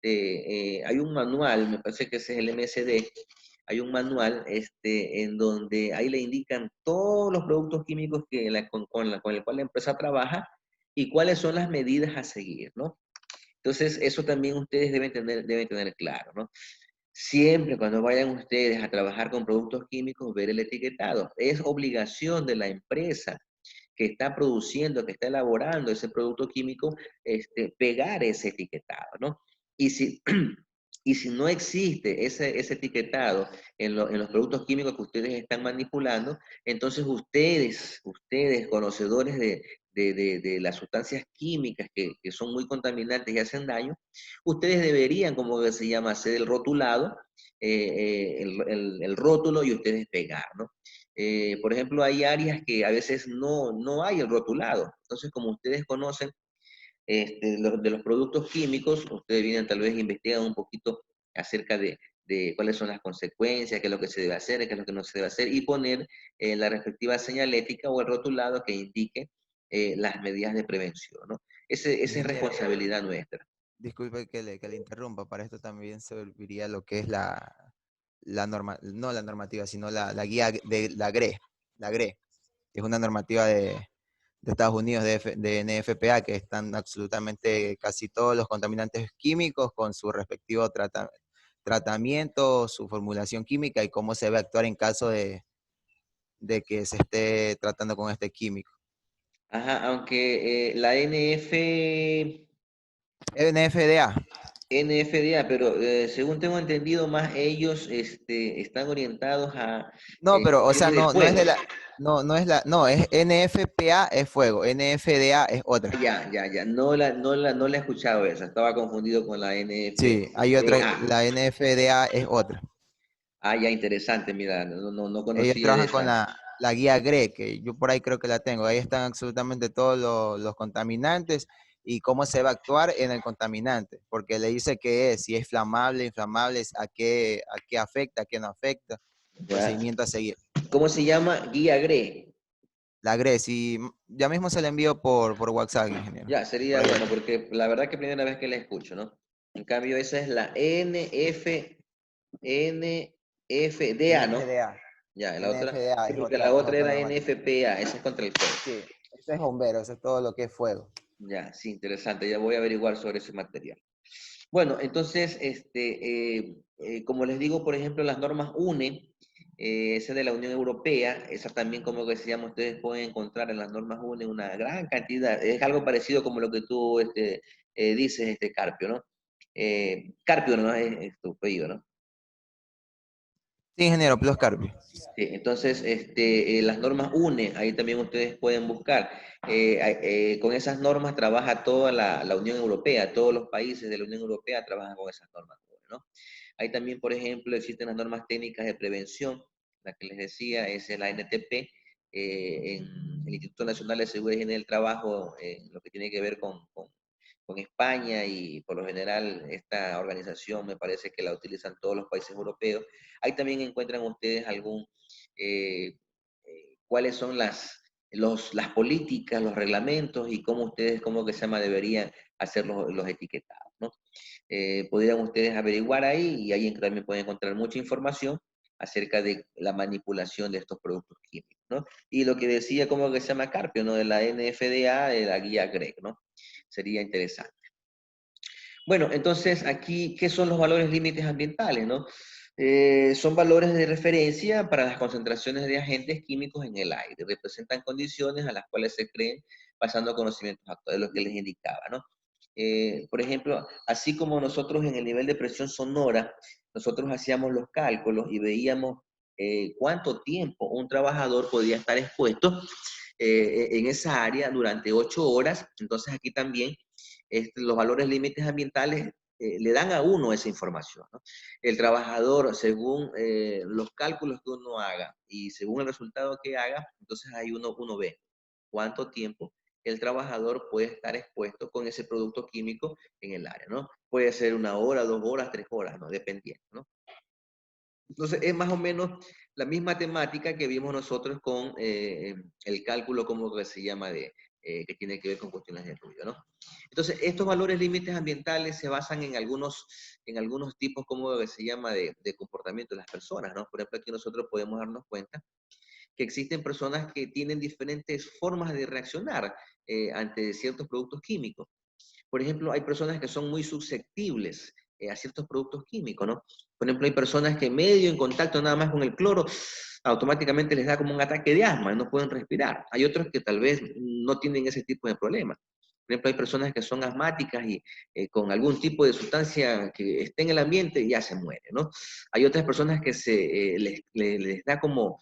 Hay un manual, me parece que ese es el MSD, hay un manual en donde ahí le indican todos los productos químicos con el cual la empresa trabaja y cuáles son las medidas a seguir, ¿no? Entonces, eso también ustedes deben tener claro, ¿no? Siempre cuando vayan ustedes a trabajar con productos químicos, ver el etiquetado. Es obligación de la empresa que está produciendo, que está elaborando ese producto químico, pegar ese etiquetado, ¿no? Y si, y si no existe ese etiquetado en los productos químicos que ustedes están manipulando, entonces ustedes conocedores de las sustancias químicas que son muy contaminantes y hacen daño, ustedes deberían, como se llama, hacer el rotulado, el rótulo y ustedes pegar, ¿no? Por ejemplo, hay áreas que a veces no hay el rotulado. Entonces, como ustedes conocen de los productos químicos, ustedes vienen tal vez investigan un poquito acerca de cuáles son las consecuencias, qué es lo que se debe hacer, qué es lo que no se debe hacer, y poner la respectiva señalética o el rotulado que indique las medidas de prevención, ¿no? Esa es Ingeniero, responsabilidad nuestra. disculpe que le interrumpa, para esto también serviría lo que es la norma, no la normativa, sino la guía de la GRE, que es una normativa de Estados Unidos, de NFPA, que están absolutamente casi todos los contaminantes químicos con su respectivo tratamiento, su formulación química y cómo se debe actuar en caso de que se esté tratando con este químico. Ajá, aunque la NFDA. NFDA, pero según tengo entendido, más ellos están orientados a No, pero, o sea, temas de no es fuego. de la, no, es NFPA es fuego, NFDA es otra. Ya, ya, ya. No la he escuchado esa. Estaba confundido con la Sí, hay otra, NFPA. la NFDA es otra. Ah, ya, interesante. Mira, no Ellos conocía de trabajan con esa. la guía GRE, que yo por ahí creo que la tengo. Ahí están absolutamente todos los contaminantes y cómo se va a actuar en el contaminante, porque le dice qué es, si es flamable, inflamable, a qué afecta, a qué no afecta, el Ya. procedimiento a seguir. ¿Cómo se llama? Guía GRE. La GRE, sí, ya mismo se la envío por WhatsApp, ingeniero. Ya, Por sería ahí la bueno, tengo. porque la verdad que primera vez que la escucho, ¿no? En cambio, esa es la NFDA, ¿no? NFDA. Ya, la otra. NFDA Sí, porque la es otra otra era normativa. NFPA, esa es contra el fuego. Sí, ese es bombero, ese es todo lo que es fuego. Ya, sí, interesante. Ya voy a averiguar sobre ese material. Bueno, entonces, como les digo, por ejemplo, las normas UNE, esa de la Unión Europea, esa también, como que se llama, ustedes pueden encontrar en las normas UNE una gran cantidad. Es algo parecido como lo que tú dices, Carpio, ¿no? Carpio, ¿no? Es tu apellido, ¿no? Sí, ingeniero, Plus Carpi. Sí, entonces, las normas UNE, ahí también ustedes pueden buscar. Con esas normas trabaja toda la Unión Europea, todos los países de la Unión Europea trabajan con esas normas, ¿no? Ahí también, por ejemplo, existen las normas técnicas de prevención, la que les decía es la NTP, en el Instituto Nacional de Seguridad y Higiene del Trabajo, lo que tiene que ver con España y por lo general esta organización me parece que la utilizan todos los países europeos. Ahí también encuentran ustedes eh, cuáles son las políticas, los reglamentos y cómo ustedes, cómo que se llama, deberían hacer los etiquetados, ¿no? Podrían ustedes averiguar ahí y ahí también pueden encontrar mucha información acerca de la manipulación de estos productos químicos, ¿no? Y lo que decía, como que se llama Carpio, ¿no? De la NFDA, de la guía GREC, ¿no? Sería interesante. Bueno, entonces aquí, ¿qué son los valores límites ambientales, no? Son valores de referencia para las concentraciones de agentes químicos en el aire. Representan condiciones a las cuales se creen basando conocimientos actuales, lo que les indicaba, ¿no? Por ejemplo, así como nosotros en el nivel de presión sonora, nosotros hacíamos los cálculos y veíamos cuánto tiempo un trabajador podía estar expuesto en esa área durante 8 horas. Entonces aquí también los valores límites ambientales le dan a uno esa información, ¿no? El trabajador, según los cálculos que uno haga y según el resultado que haga, entonces ahí uno ve cuánto tiempo el trabajador puede estar expuesto con ese producto químico en el área, ¿no? Puede ser 1 hora, 2 horas, 3 horas, ¿no? Dependiendo, ¿no? Entonces, es más o menos la misma temática que vimos nosotros con el cálculo, como que se llama, que tiene que ver con cuestiones de ruido, ¿no? Entonces, estos valores límites ambientales se basan en algunos tipos, como que se llama, de comportamiento de las personas, ¿no? Por ejemplo, aquí nosotros podemos darnos cuenta que existen personas que tienen diferentes formas de reaccionar ante ciertos productos químicos. Por ejemplo, hay personas que son muy susceptibles a ciertos productos químicos, ¿no? Por ejemplo, hay personas que medio en contacto nada más con el cloro, automáticamente les da como un ataque de asma, no pueden respirar. Hay otros que tal vez no tienen ese tipo de problemas. Por ejemplo, hay personas que son asmáticas y con algún tipo de sustancia que esté en el ambiente ya se muere, ¿no? Hay otras personas que les da como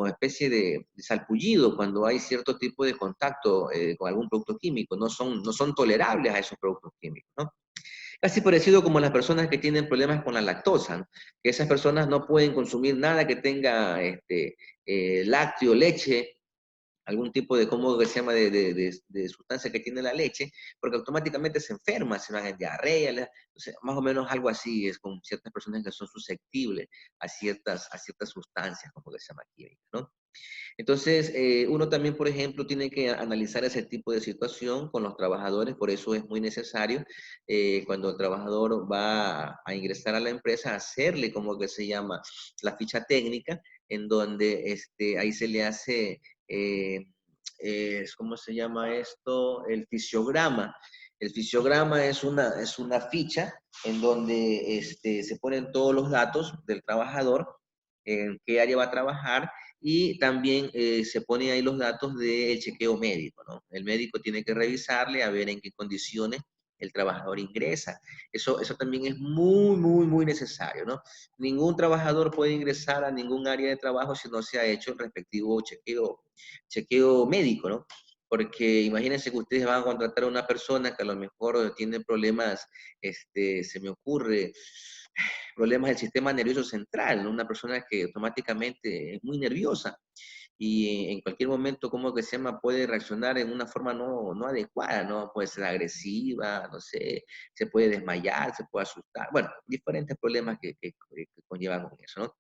especie de salpullido cuando hay cierto tipo de contacto con algún producto químico, no son tolerables a esos productos químicos, ¿no? Casi parecido como las personas que tienen problemas con la lactosa, ¿no? Que esas personas no pueden consumir nada que tenga lácteo, leche, algún tipo de, ¿cómo se llama?, de sustancia que tiene la leche, porque automáticamente se enferma, se van en diarrea, o más o menos algo así es con ciertas personas que son susceptibles a ciertas sustancias, como que se llama química, ¿no? Entonces, uno también, por ejemplo, tiene que analizar ese tipo de situación con los trabajadores, por eso es muy necesario cuando el trabajador va a ingresar a la empresa, hacerle como que se llama la ficha técnica, en donde ahí se le hace, ¿cómo se llama esto? El fisiograma. El fisiograma es una ficha en donde se ponen todos los datos del trabajador, en qué área va a trabajar, y también se ponen ahí los datos del chequeo médico, ¿no? El médico tiene que revisarle a ver en qué condiciones el trabajador ingresa. Eso también es muy, muy, muy necesario, ¿no? Ningún trabajador puede ingresar a ningún área de trabajo si no se ha hecho el respectivo chequeo médico, ¿no? Porque imagínense que ustedes van a contratar a una persona que a lo mejor tiene problemas, se me ocurre, problemas del sistema nervioso central, ¿no? Una persona que automáticamente es muy nerviosa y en cualquier momento, ¿cómo que se llama?, puede reaccionar en una forma no adecuada, ¿no? Puede ser agresiva, no sé, se puede desmayar, se puede asustar. Bueno, diferentes problemas que conllevan con eso, ¿no?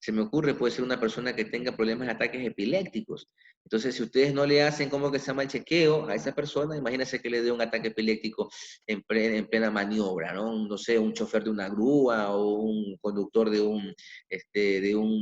Se me ocurre, puede ser una persona que tenga problemas de ataques epilépticos. Entonces, si ustedes no le hacen, ¿cómo que se llama?, el chequeo a esa persona, imagínense que le dé un ataque epiléptico en plena maniobra, ¿no? No sé, un chofer de una grúa o un conductor de un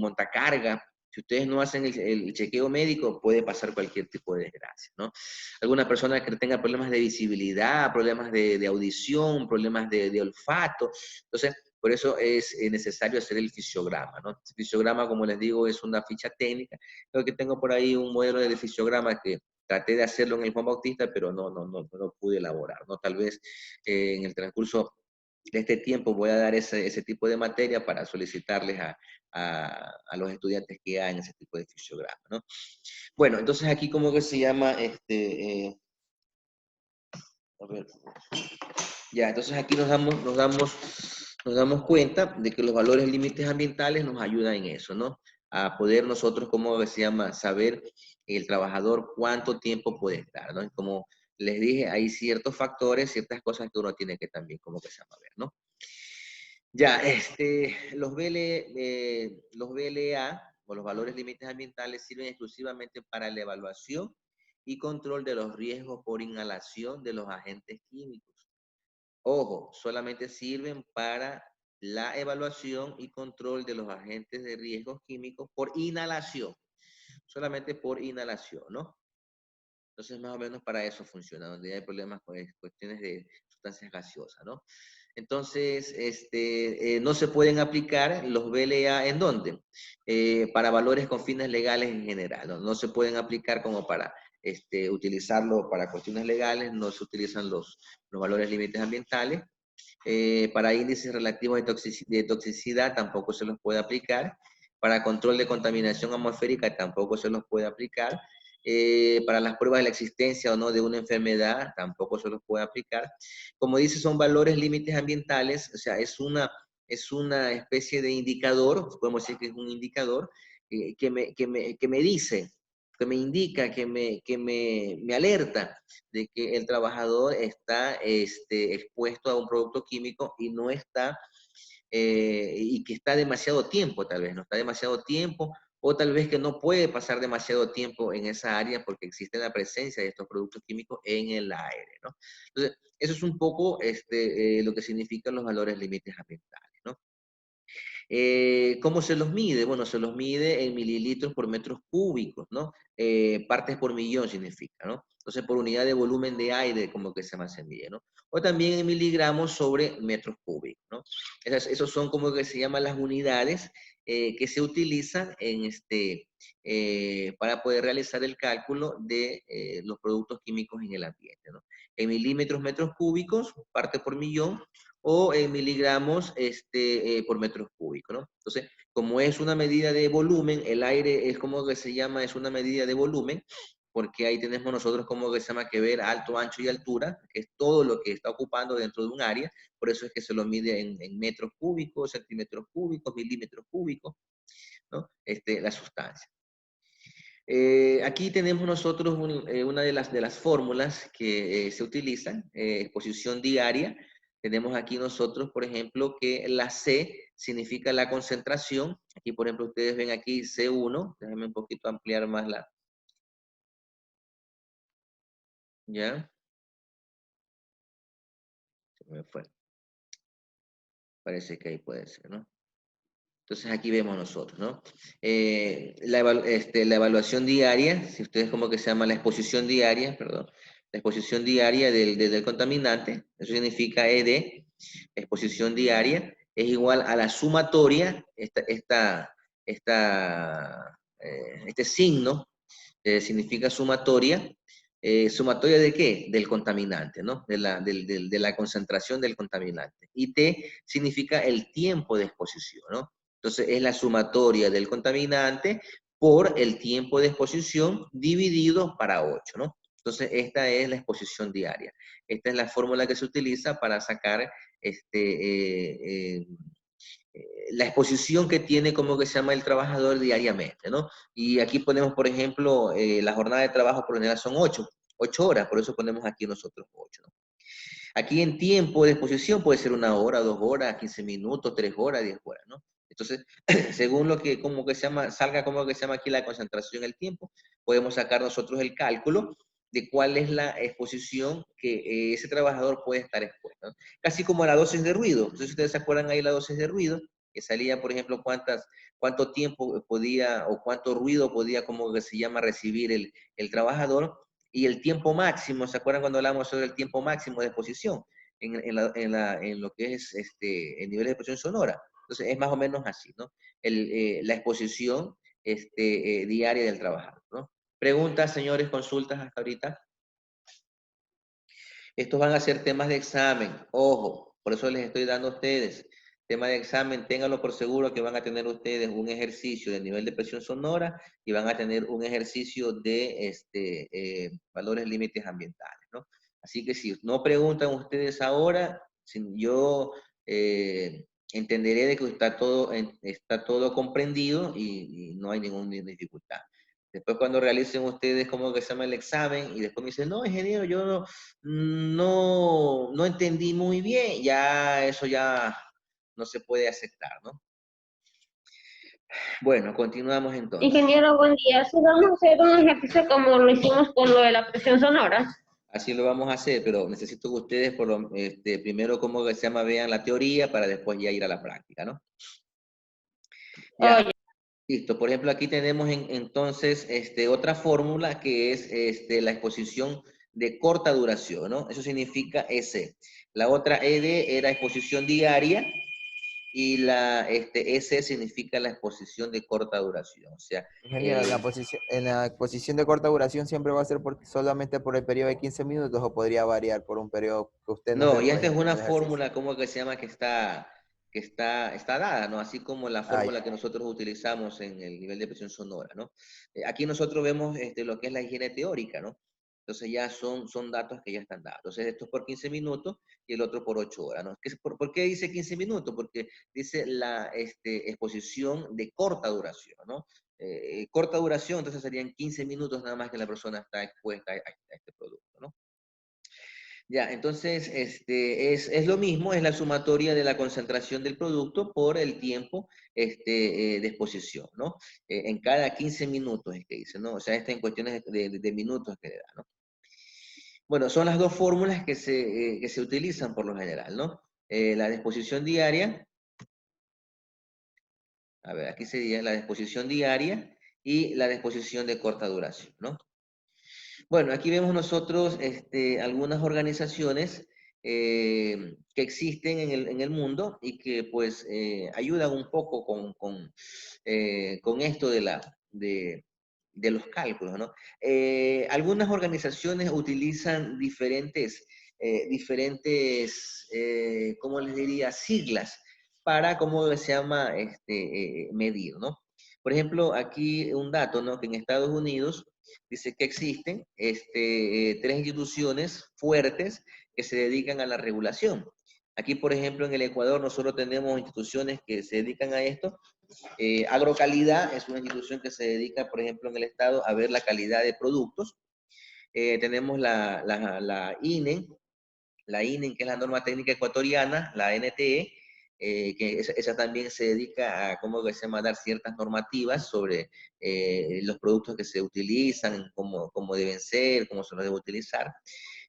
montacarga. Si ustedes no hacen el chequeo médico, puede pasar cualquier tipo de desgracia, ¿no? Alguna persona que tenga problemas de visibilidad, problemas de audición, problemas de olfato. Entonces, por eso es necesario hacer el fisiograma, ¿no? El fisiograma, como les digo, es una ficha técnica. Creo que tengo por ahí un modelo de fisiograma que traté de hacerlo en el Juan Bautista, pero no lo pude elaborar, ¿no? Tal vez en el transcurso de este tiempo voy a dar ese tipo de materia para solicitarles a los estudiantes que hagan ese tipo de fisiograma, ¿no? Bueno, entonces aquí, ¿cómo que se llama? A ver, ya, entonces aquí nos damos cuenta de que los valores límites ambientales nos ayudan en eso, ¿no? A poder nosotros, ¿cómo se llama?, saber el trabajador cuánto tiempo puede estar, ¿no? Y como les dije, hay ciertos factores, ciertas cosas que uno tiene que también, ¿cómo que se llama?, ver, ¿no? Ya, los VLA, o los valores límites ambientales, sirven exclusivamente para la evaluación y control de los riesgos por inhalación de los agentes químicos. Ojo, solamente sirven para la evaluación y control de los agentes de riesgos químicos por inhalación, solamente por inhalación, ¿no? Entonces, más o menos para eso funciona, donde hay problemas con cuestiones de sustancias gaseosas, ¿no? Entonces, no se pueden aplicar los VLA ¿en dónde? Para valores con fines legales en general, ¿no? No se pueden aplicar como para utilizarlo para cuestiones legales, no se utilizan los valores límites ambientales. Para índices relativos de toxicidad tampoco se los puede aplicar. Para control de contaminación atmosférica tampoco se los puede aplicar. Para las pruebas de la existencia o no de una enfermedad tampoco se los puede aplicar. Como dice, son valores límites ambientales, o sea, es una especie de indicador, podemos decir que es un indicador que me dice, que me indica, que me alerta de que el trabajador está expuesto a un producto químico y no está, y que está demasiado tiempo, tal vez, no está demasiado tiempo, o tal vez que no puede pasar demasiado tiempo en esa área porque existe la presencia de estos productos químicos en el aire, ¿no? Entonces, eso es un poco lo que significan los valores límites ambientales, ¿no? ¿Cómo se los mide? Bueno, se los mide en mililitros por metros cúbicos, ¿no? Partes por millón significa, ¿no? Entonces, por unidad de volumen de aire, como que se llama, se mide, ¿no? O también en miligramos sobre metros cúbicos, ¿no? Esos son como que se llaman las unidades que se utilizan para poder realizar el cálculo de los productos químicos en el ambiente, ¿no? En milímetros, metros cúbicos, parte por millón, o en miligramos por metros cúbicos, ¿no? Entonces, como es una medida de volumen, el aire es como que se llama, es una medida de volumen, porque ahí tenemos nosotros como que se llama que ver alto, ancho y altura, que es todo lo que está ocupando dentro de un área, por eso es que se lo mide en metros cúbicos, centímetros cúbicos, milímetros cúbicos, ¿no? La sustancia. Aquí tenemos nosotros una de las fórmulas que se utilizan, exposición diaria. Tenemos aquí nosotros, por ejemplo, que la C significa la concentración. Aquí, por ejemplo, ustedes ven aquí C1. Déjenme un poquito ampliar más la... ¿Ya? Se me fue. Parece que ahí puede ser, ¿no? Entonces aquí vemos nosotros, ¿no? La evaluación diaria, si ustedes como que se llama la exposición diaria, perdón, la exposición diaria del contaminante, eso significa ED, exposición diaria, es igual a la sumatoria, este signo significa sumatoria. ¿Sumatoria de qué? Del contaminante, ¿no? De la concentración del contaminante. Y T significa el tiempo de exposición, ¿no? Entonces es la sumatoria del contaminante por el tiempo de exposición dividido para 8, ¿no? Entonces esta es la exposición diaria. Esta es la fórmula que se utiliza para sacar la exposición que tiene, como que se llama, el trabajador diariamente, ¿no? Y aquí ponemos, por ejemplo, la jornada de trabajo por lo general son 8 horas, por eso ponemos aquí nosotros 8, ¿no? Aquí en tiempo de exposición puede ser 1 hora, 2 horas, 15 minutos, 3 horas, 10 horas, ¿no? Entonces, según lo que, como que se llama, salga como que se llama aquí la concentración, el tiempo, podemos sacar nosotros el cálculo de cuál es la exposición que ese trabajador puede estar expuesto, ¿no? Casi como la dosis de ruido. Entonces, ustedes se acuerdan ahí la dosis de ruido, que salía, por ejemplo, cuánto tiempo podía o cuánto ruido podía, como que se llama, recibir el trabajador, y el tiempo máximo. ¿Se acuerdan cuando hablamos sobre el tiempo máximo de exposición en lo que es el nivel de exposición sonora? Entonces, es más o menos así, ¿no? La exposición diaria del trabajador, ¿no? Preguntas, señores, consultas hasta ahorita. Estos van a ser temas de examen, ojo, por eso les estoy dando a ustedes. Tema de examen, ténganlo por seguro que van a tener ustedes un ejercicio de nivel de presión sonora y van a tener un ejercicio de valores límites ambientales, ¿no? Así que si no preguntan ustedes ahora, yo entenderé de que está todo comprendido y no hay ninguna dificultad. Después cuando realicen ustedes como que se llama el examen y después me dicen, no, ingeniero, yo no entendí muy bien, ya eso ya no se puede aceptar, ¿no? Bueno, continuamos entonces. Ingeniero, buen día. Si vamos a hacer un ejercicio como lo hicimos con lo de la presión sonora. Así lo vamos a hacer, pero necesito que ustedes primero como que se llama vean la teoría para después ya ir a la práctica, ¿no? Ya. Oye, Listo, por ejemplo, aquí tenemos entonces otra fórmula que es la exposición de corta duración, ¿no? Eso significa S. La otra ED era exposición diaria y la S significa la exposición de corta duración. O sea, Ingeniero, en la exposición de corta duración siempre va a ser solamente por el periodo de 15 minutos o podría variar por un periodo que usted nos no, dé, y por esta es ejemplo, en una el ejercicio. fórmula, ¿cómo que se llama? Está dada, ¿no? Así como la Ah, fórmula que nosotros utilizamos en el nivel de presión sonora, ¿no? Aquí nosotros vemos lo que es la higiene teórica, ¿no? Entonces ya son datos que ya están dados. Entonces esto es por 15 minutos y el otro por 8 horas, ¿no? ¿Por qué dice 15 minutos? Porque dice la exposición de corta duración, ¿no? Corta duración, entonces serían 15 minutos nada más que la persona está expuesta a este producto, ¿no? Ya, entonces es lo mismo, es la sumatoria de la concentración del producto por el tiempo de exposición, ¿no? En cada 15 minutos es que dice, ¿no? O sea, está en cuestiones de minutos que le da, ¿no? Bueno, son las dos fórmulas que se utilizan por lo general, ¿no? La de exposición diaria, a ver, aquí sería la de exposición diaria y la de exposición de corta duración, ¿no? Bueno, aquí vemos nosotros algunas organizaciones que existen en el mundo y que pues ayudan un poco con esto de los cálculos, ¿no? Algunas organizaciones utilizan diferentes, ¿cómo les diría? Siglas para, ¿cómo se llama? Medir, ¿no? Por ejemplo, aquí un dato, ¿no? Que en Estados Unidos dice que existen tres instituciones fuertes que se dedican a la regulación. Aquí, por ejemplo, en el Ecuador nosotros tenemos instituciones que se dedican a esto. Agrocalidad es una institución que se dedica, por ejemplo, en el Estado a ver la calidad de productos. Tenemos la INE, que es la norma técnica ecuatoriana, la NTE, que esa también se dedica a, ¿cómo que se llama?, dar ciertas normativas sobre los productos que se utilizan, cómo deben ser, cómo se los debe utilizar.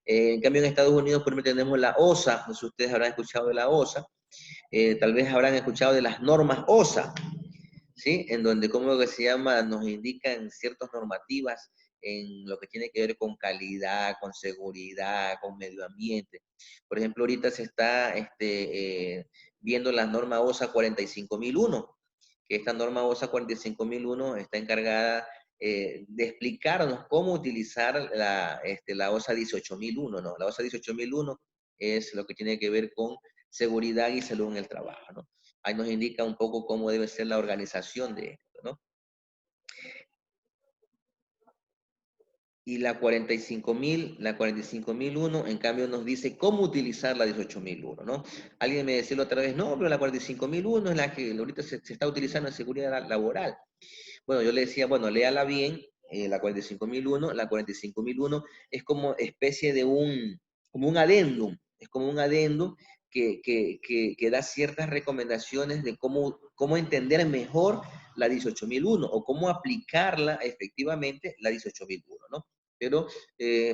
En cambio, en Estados Unidos, por ejemplo, tenemos la OSA, no sé si ustedes habrán escuchado de la OSA, tal vez habrán escuchado de las normas OSA, ¿sí? En donde, ¿cómo que se llama?, nos indican ciertas normativas en lo que tiene que ver con calidad, con seguridad, con medio ambiente. Por ejemplo, ahorita se está viendo la norma OSA 45001, que esta norma OSA 45001 está encargada de explicarnos cómo utilizar la OSA 18001, ¿no? La OSA 18001 es lo que tiene que ver con seguridad y salud en el trabajo, ¿no? Ahí nos indica un poco cómo debe ser la organización de esto, ¿no? Y la 45.001, en cambio, nos dice cómo utilizar la 18.001, ¿no? Alguien me decía la otra vez, no, pero la 45.001 es la que ahorita se está utilizando en seguridad laboral. Bueno, yo le decía, bueno, léala bien, la 45.001. La 45.001 es como especie de como un adendum, es como un adendum que da ciertas recomendaciones de cómo entender mejor la 18.001 o cómo aplicarla efectivamente la 18.001, ¿no? Pero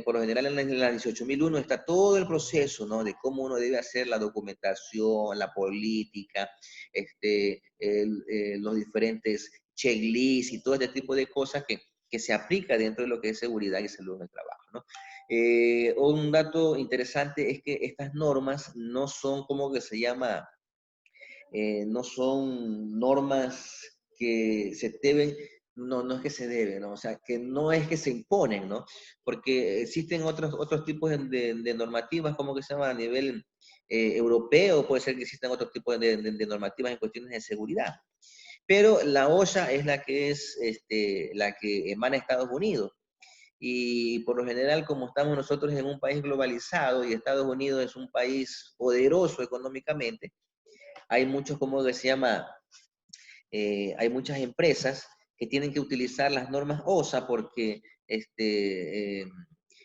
por lo general en la 18.001 está todo el proceso, ¿no? De cómo uno debe hacer la documentación, la política, los diferentes checklists y todo este tipo de cosas que se aplica dentro de lo que es seguridad y salud en el trabajo, ¿no? Un dato interesante es que estas normas no son, como que se llama? No son normas que se deben, no es que se deben, ¿no? O sea, que no es que se imponen, ¿no? Porque existen otros tipos de normativas, como que se llama a nivel europeo, puede ser que existan otros tipos de normativas en cuestiones de seguridad. Pero la OSHA es la que emana Estados Unidos. Y por lo general, como estamos nosotros en un país globalizado y Estados Unidos es un país poderoso económicamente, hay muchos, como se llama? Hay muchas empresas que tienen que utilizar las normas OSA porque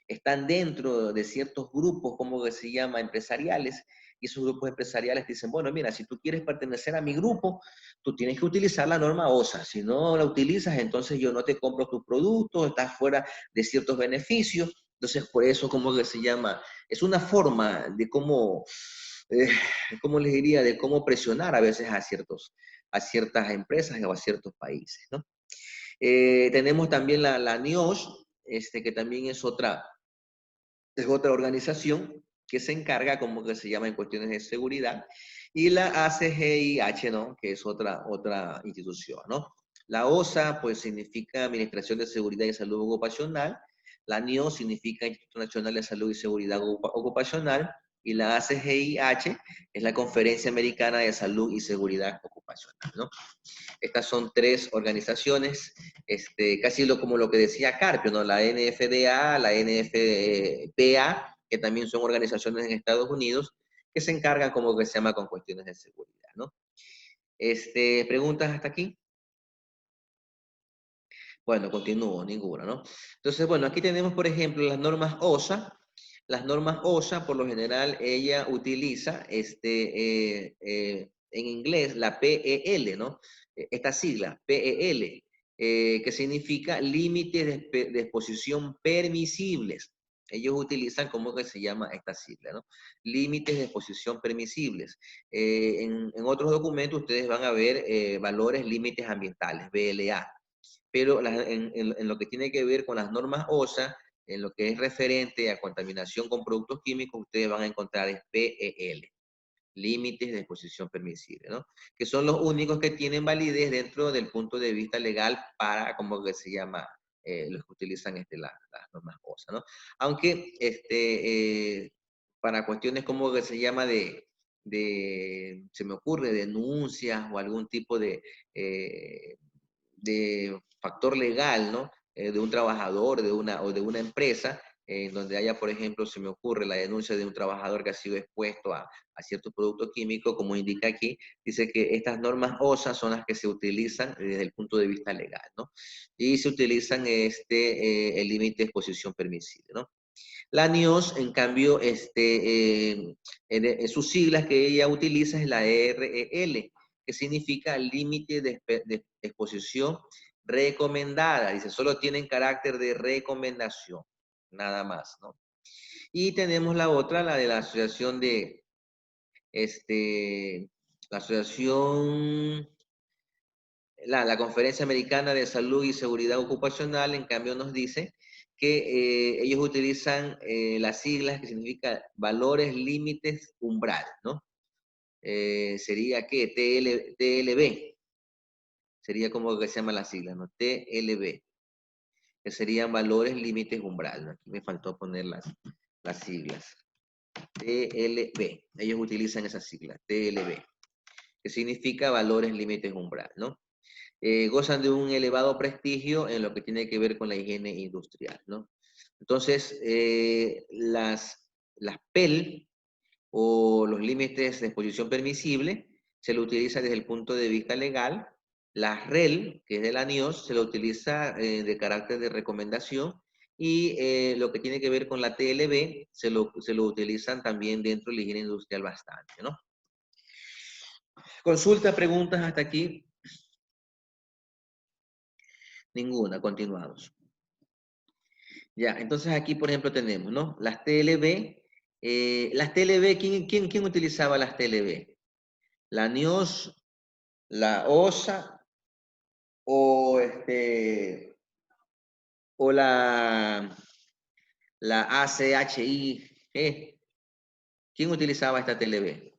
están dentro de ciertos grupos, como se llama? Empresariales, y esos grupos empresariales dicen, bueno, mira, si tú quieres pertenecer a mi grupo, tú tienes que utilizar la norma OSA. Si no la utilizas, entonces yo no te compro tus productos, estás fuera de ciertos beneficios. Entonces, por eso, como se llama? Es una forma de eh, ¿cómo les diría? De cómo presionar a veces a ciertas empresas o a ciertos países, ¿no? Tenemos también la NIOSH, que también es otra organización que se encarga, como que se llama, en cuestiones de seguridad, y la ACGIH, ¿no? Que es otra institución, ¿no? La OSA, pues, significa Administración de Seguridad y Salud Ocupacional, la NIO significa Instituto Nacional de Salud y Seguridad Ocupacional, y la ACGIH es la Conferencia Americana de Salud y Seguridad Ocupacional, ¿no? Estas son tres organizaciones, casi como lo que decía Carpio, ¿no? La NFDA, la NFPA, que también son organizaciones en Estados Unidos, que se encargan, como que se llama, con cuestiones de seguridad, ¿no? ¿Preguntas hasta aquí? Bueno, continúo, ninguna, ¿no? Entonces, bueno, aquí tenemos, por ejemplo, las normas OSA. Las normas OSA, por lo general, ella utiliza, en inglés, la PEL, ¿no? Esta sigla, PEL, que significa límites de exposición permisibles. Ellos utilizan, ¿cómo que se llama esta sigla, no? Límites de exposición permisibles. En otros documentos ustedes van a ver valores límites ambientales, BLA, pero en lo que tiene que ver con las normas OSA, en lo que es referente a contaminación con productos químicos, ustedes van a encontrar es PEL, límites de exposición permisible, ¿no? Que son los únicos que tienen validez dentro del punto de vista legal para, como que se llama, los que utilizan las normas OSA, ¿no? Aunque para cuestiones como que se llama se me ocurre, denuncias o algún tipo de factor legal, ¿no? De un trabajador o de una empresa, en donde haya, por ejemplo, se me ocurre la denuncia de un trabajador que ha sido expuesto a cierto producto químico, como indica aquí, dice que estas normas OSA son las que se utilizan desde el punto de vista legal, ¿no? Y se utilizan el límite de exposición permisible, ¿no? La NIOS, en cambio, en sus siglas que ella utiliza es la REL, que significa límite de exposición recomendada. Dice, solo tienen carácter de recomendación, nada más, ¿no? Y tenemos la otra, la de la asociación la asociación, la Conferencia Americana de Salud y Seguridad Ocupacional, en cambio, nos dice que ellos utilizan las siglas que significa valores límites umbral, ¿no? Sería que TLB, sería como que se llama la sigla, ¿no? TLB, que serían valores límites umbral, ¿no? Aquí me faltó poner las siglas. TLB, ellos utilizan esa sigla, TLB, que significa valores límites umbral, ¿no? Gozan de un elevado prestigio en lo que tiene que ver con la higiene industrial, ¿no? Entonces, las PEL o los límites de exposición permisible se lo utiliza desde el punto de vista legal. La REL, que es de la NIOS, se lo utiliza de carácter de recomendación y lo que tiene que ver con la TLB se lo utilizan también dentro de la higiene industrial bastante, ¿no? Consulta, preguntas hasta aquí. Ninguna, continuamos. Ya, entonces aquí, por ejemplo, tenemos, ¿no? Las TLB. ¿Quién utilizaba las TLB? ¿La NIOS, la OSA o, o la ACHI? ¿Quién utilizaba esta TLB?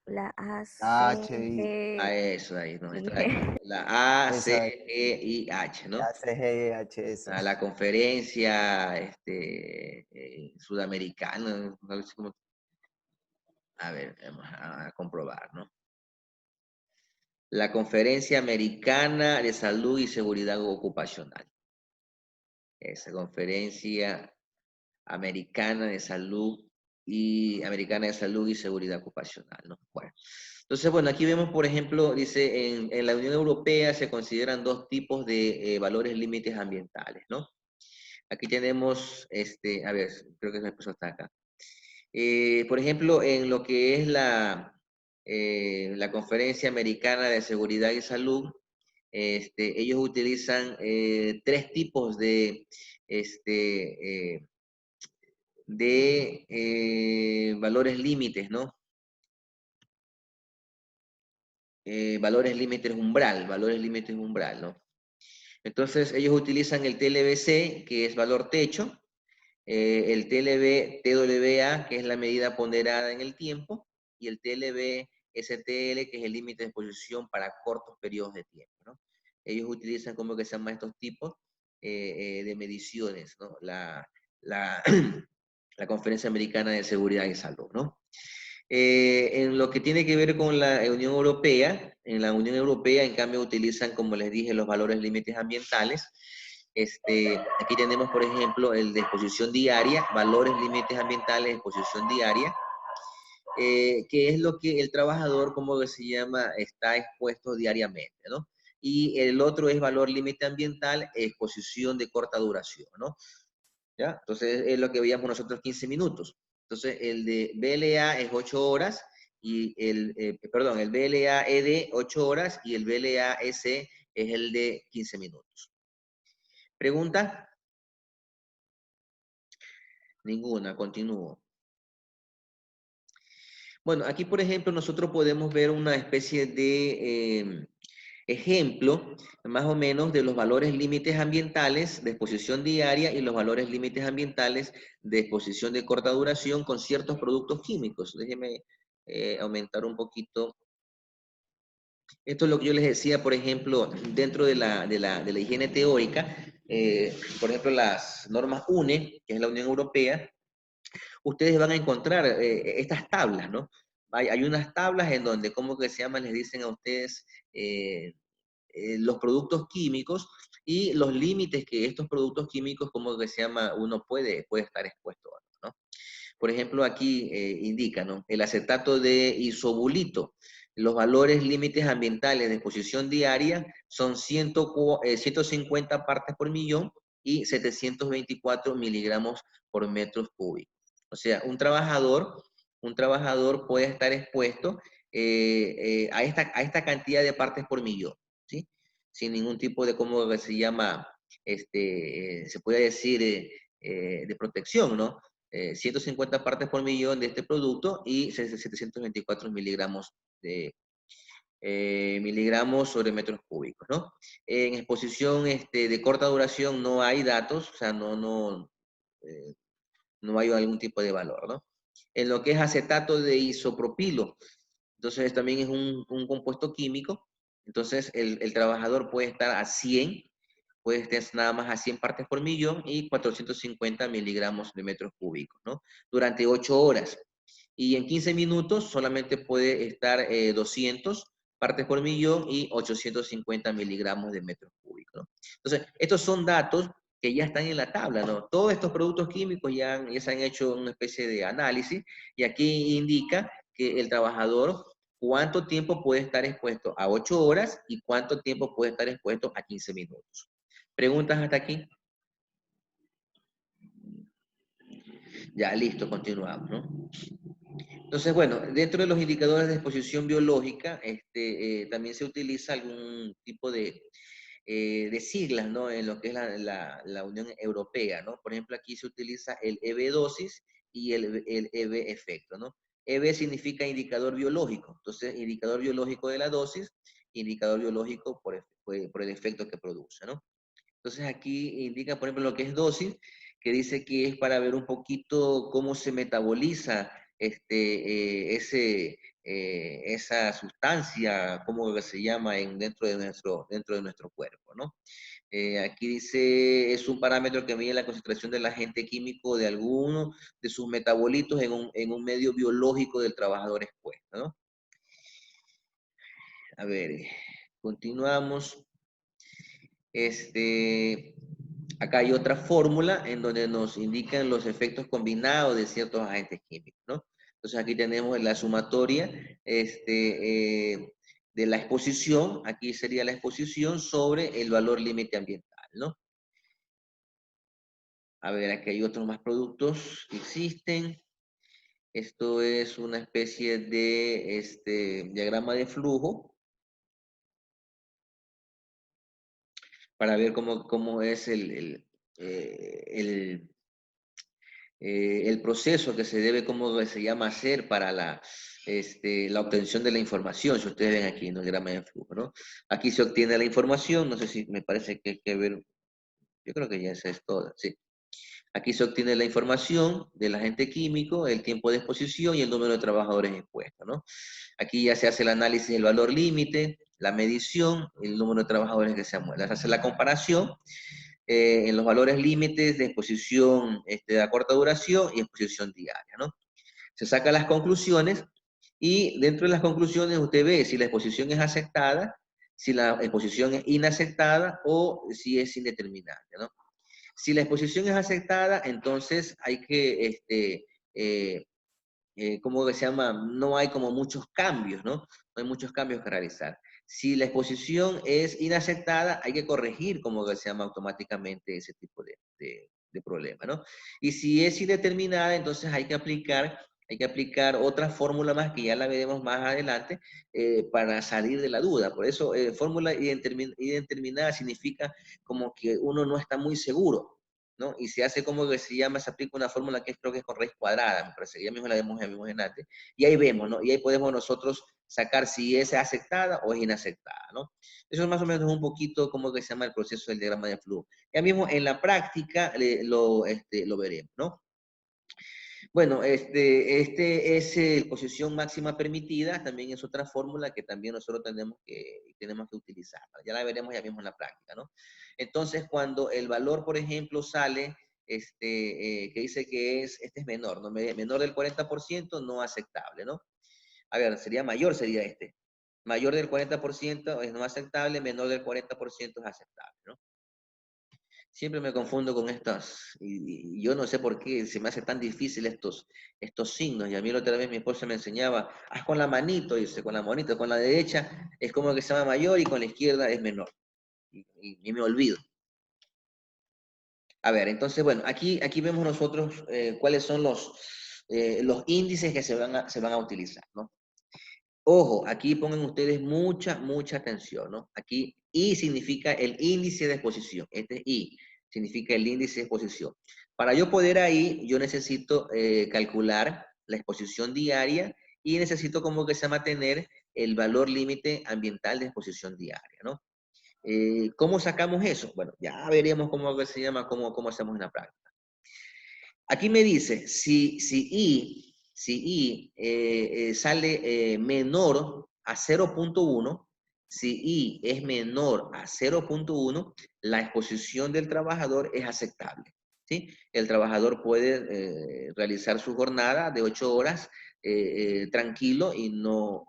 La A, C, HI, A G, eso, ahí nos I, está. La esa, ACEIH, ¿no? ACGHS. A la conferencia sudamericana, no sé cómo. A ver, vamos a comprobar, ¿no? La Conferencia Americana de Salud y Seguridad Ocupacional. Esa Conferencia Americana de Salud y Seguridad Ocupacional, ¿no? Bueno. Entonces, bueno, aquí vemos, por ejemplo, dice, en la Unión Europea se consideran dos tipos de valores límites ambientales, ¿no? Aquí tenemos, a ver, creo que me puso hasta acá. Por ejemplo, en lo que es la Conferencia Americana de Seguridad y Salud, ellos utilizan tres tipos de valores límites, ¿no? Valores límites umbral, ¿no? Entonces, ellos utilizan el TLBC, que es valor techo, el TWA, que es la medida ponderada en el tiempo, y el TLB-STL, que es el límite de exposición para cortos periodos de tiempo, ¿no? Ellos utilizan como que se llaman estos tipos de mediciones, ¿no? La Conferencia Americana de Seguridad y Salud, ¿no? En lo que tiene que ver con la Unión Europea, en la Unión Europea, en cambio, utilizan, como les dije, los valores límites ambientales. Aquí tenemos, por ejemplo, el de exposición diaria, valores límites ambientales de exposición diaria, que es lo que el trabajador, como se llama, está expuesto diariamente, ¿no? Y el otro es valor límite ambiental, exposición de corta duración, ¿no? ¿Ya? Entonces es lo que veíamos nosotros 15 minutos. Entonces el de BLA es 8 horas y el BLA-ED 8 horas y el BLA-EC es el de 15 minutos. ¿Pregunta? Ninguna, continúo. Bueno, aquí por ejemplo nosotros podemos ver una especie ejemplo, más o menos, de los valores límites ambientales de exposición diaria y los valores límites ambientales de exposición de corta duración con ciertos productos químicos. Déjenme aumentar un poquito. Esto es lo que yo les decía, por ejemplo, dentro de la higiene teórica, por ejemplo, las normas UNE, que es la Unión Europea, ustedes van a encontrar estas tablas, ¿no? Hay unas tablas en donde, ¿cómo que se llama? Les dicen a ustedes los productos químicos y los límites que estos productos químicos, ¿cómo que se llama? Uno puede estar expuesto a, ¿no? Por ejemplo, aquí indica, ¿no? El acetato de isobulito. Los valores límites ambientales de exposición diaria son 150 partes por millón y 724 miligramos por metros cúbicos. O sea, un trabajador puede estar expuesto a esta cantidad de partes por millón, ¿sí? Sin ningún tipo de, ¿cómo se llama? Se puede decir, de protección, ¿no? 150 partes por millón de este producto y 724 miligramos sobre metros cúbicos, ¿no? En exposición de corta duración no hay datos, o sea, no hay algún tipo de valor, ¿no? En lo que es acetato de isopropilo, entonces también es un compuesto químico, entonces el trabajador puede estar a 100, puede estar nada más a 100 partes por millón y 450 miligramos de metros cúbicos, ¿no? Durante 8 horas. Y en 15 minutos solamente puede estar 200 partes por millón y 850 miligramos de metros cúbicos, ¿no? Entonces, estos son datos que ya están en la tabla, ¿no? Todos estos productos químicos ya se han hecho una especie de análisis y aquí indica que el trabajador cuánto tiempo puede estar expuesto a 8 horas y cuánto tiempo puede estar expuesto a 15 minutos. ¿Preguntas hasta aquí? Ya, listo, continuamos, ¿no? Entonces, bueno, dentro de los indicadores de exposición biológica, también se utiliza algún tipo de siglas, ¿no? En lo que es la Unión Europea, ¿no? Por ejemplo, aquí se utiliza el EB dosis y el EB efecto, ¿no? EB significa indicador biológico, entonces indicador biológico de la dosis, indicador biológico por el efecto que produce, ¿no? Entonces aquí indica, por ejemplo, lo que es dosis, que dice que es para ver un poquito cómo se metaboliza esa sustancia, cómo se llama dentro de nuestro cuerpo, ¿no? Aquí dice, es un parámetro que mide la concentración del agente químico de alguno de sus metabolitos en un medio biológico del trabajador expuesto, ¿no? A ver, continuamos. Acá hay otra fórmula en donde nos indican los efectos combinados de ciertos agentes químicos, ¿no? Entonces aquí tenemos la sumatoria de la exposición, aquí sería la exposición sobre el valor límite ambiental, ¿no? A ver, aquí hay otros más productos que existen. Esto es una especie de diagrama de flujo para ver cómo es el proceso que se debe, ¿cómo se llama?, hacer para la obtención de la información. Si ustedes ven aquí en el diagrama de flujo, ¿no? Aquí se obtiene la información, no sé si me parece que hay que ver, yo creo que ya esa es toda, sí. Aquí se obtiene la información del agente químico, el tiempo de exposición y el número de trabajadores expuestos, ¿no? Aquí ya se hace el análisis del valor límite, la medición, el número de trabajadores que se han muerto. Se hace la comparación en los valores límites de exposición a corta duración y exposición diaria, ¿no? Se sacan las conclusiones y dentro de las conclusiones usted ve si la exposición es aceptada, si la exposición es inaceptada o si es indeterminante, ¿no? Si la exposición es aceptada, entonces hay que, ¿cómo se llama? No hay como muchos cambios, ¿no? No hay muchos cambios que realizar. Si la exposición es inaceptada, hay que corregir, como se llama, automáticamente ese tipo de problema, ¿no? Y si es indeterminada, entonces hay que aplicar otra fórmula más que ya la veremos más adelante para salir de la duda. Por eso, fórmula indeterminada significa como que uno no está muy seguro. ¿no? Y se hace como que se llama, se aplica una fórmula que creo que es con raíz cuadrada, me parece, ya mismo la vemos en antes, y ahí vemos, ¿no? Y ahí podemos nosotros sacar si es aceptada o es inaceptada, ¿no? Eso es más o menos un poquito como que se llama el proceso del diagrama de flujo. Ya mismo en la práctica lo veremos, ¿no? Bueno, este es posición máxima permitida, también es otra fórmula que también nosotros tenemos que utilizar. Ya la veremos ya mismo en la práctica, ¿no? Entonces, cuando el valor, por ejemplo, sale, que dice que este es menor, ¿no? Menor del 40%, no aceptable, ¿no? A ver, sería este. Mayor del 40% es no aceptable, menor del 40% es aceptable, ¿no? Siempre me confundo con estas, y yo no sé por qué se me hace tan difícil estos signos. Y a mí la otra vez mi esposa me enseñaba, haz con la manito, dice, con la manito, con la derecha es como que se llama mayor y con la izquierda es menor. Y me olvido. A ver, entonces, bueno, aquí vemos nosotros cuáles son los índices que se van a utilizar, ¿no? Ojo, aquí pongan ustedes mucha atención, ¿no? Aquí I significa el índice de exposición. Este es I, significa el índice de exposición. Para yo poder ahí, yo necesito calcular la exposición diaria y necesito como que se llama tener el valor límite ambiental de exposición diaria, ¿no? ¿Cómo sacamos eso? Bueno, ya veremos cómo se llama, cómo hacemos en la práctica. Aquí me dice, si I sale menor a 0.1, si I es menor a 0.1, la exposición del trabajador es aceptable, ¿sí? El trabajador puede realizar su jornada de 8 horas tranquilo y no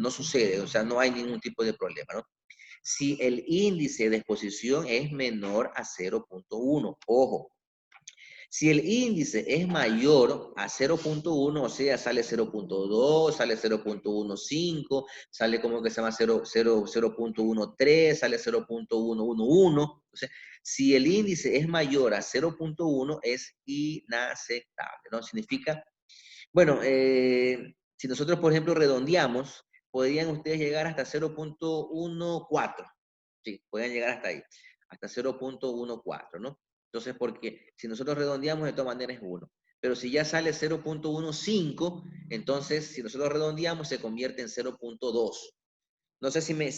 sucede, o sea, no hay ningún tipo de problema, ¿no? Si el índice de exposición es menor a 0.1, ojo, si el índice es mayor a 0.1, o sea, sale 0.2, sale 0.15, sale como que se llama 0.13, sale 0.111. O sea, si el índice es mayor a 0.1, es inaceptable, ¿no? Significa, bueno, si nosotros, por ejemplo, redondeamos, podrían ustedes llegar hasta 0.14. Sí, pueden llegar hasta ahí, hasta 0.14, ¿no? Entonces, porque si nosotros redondeamos, de todas maneras es 1. Pero si ya sale 0.15, entonces si nosotros redondeamos, se convierte en 0.2. No sé si me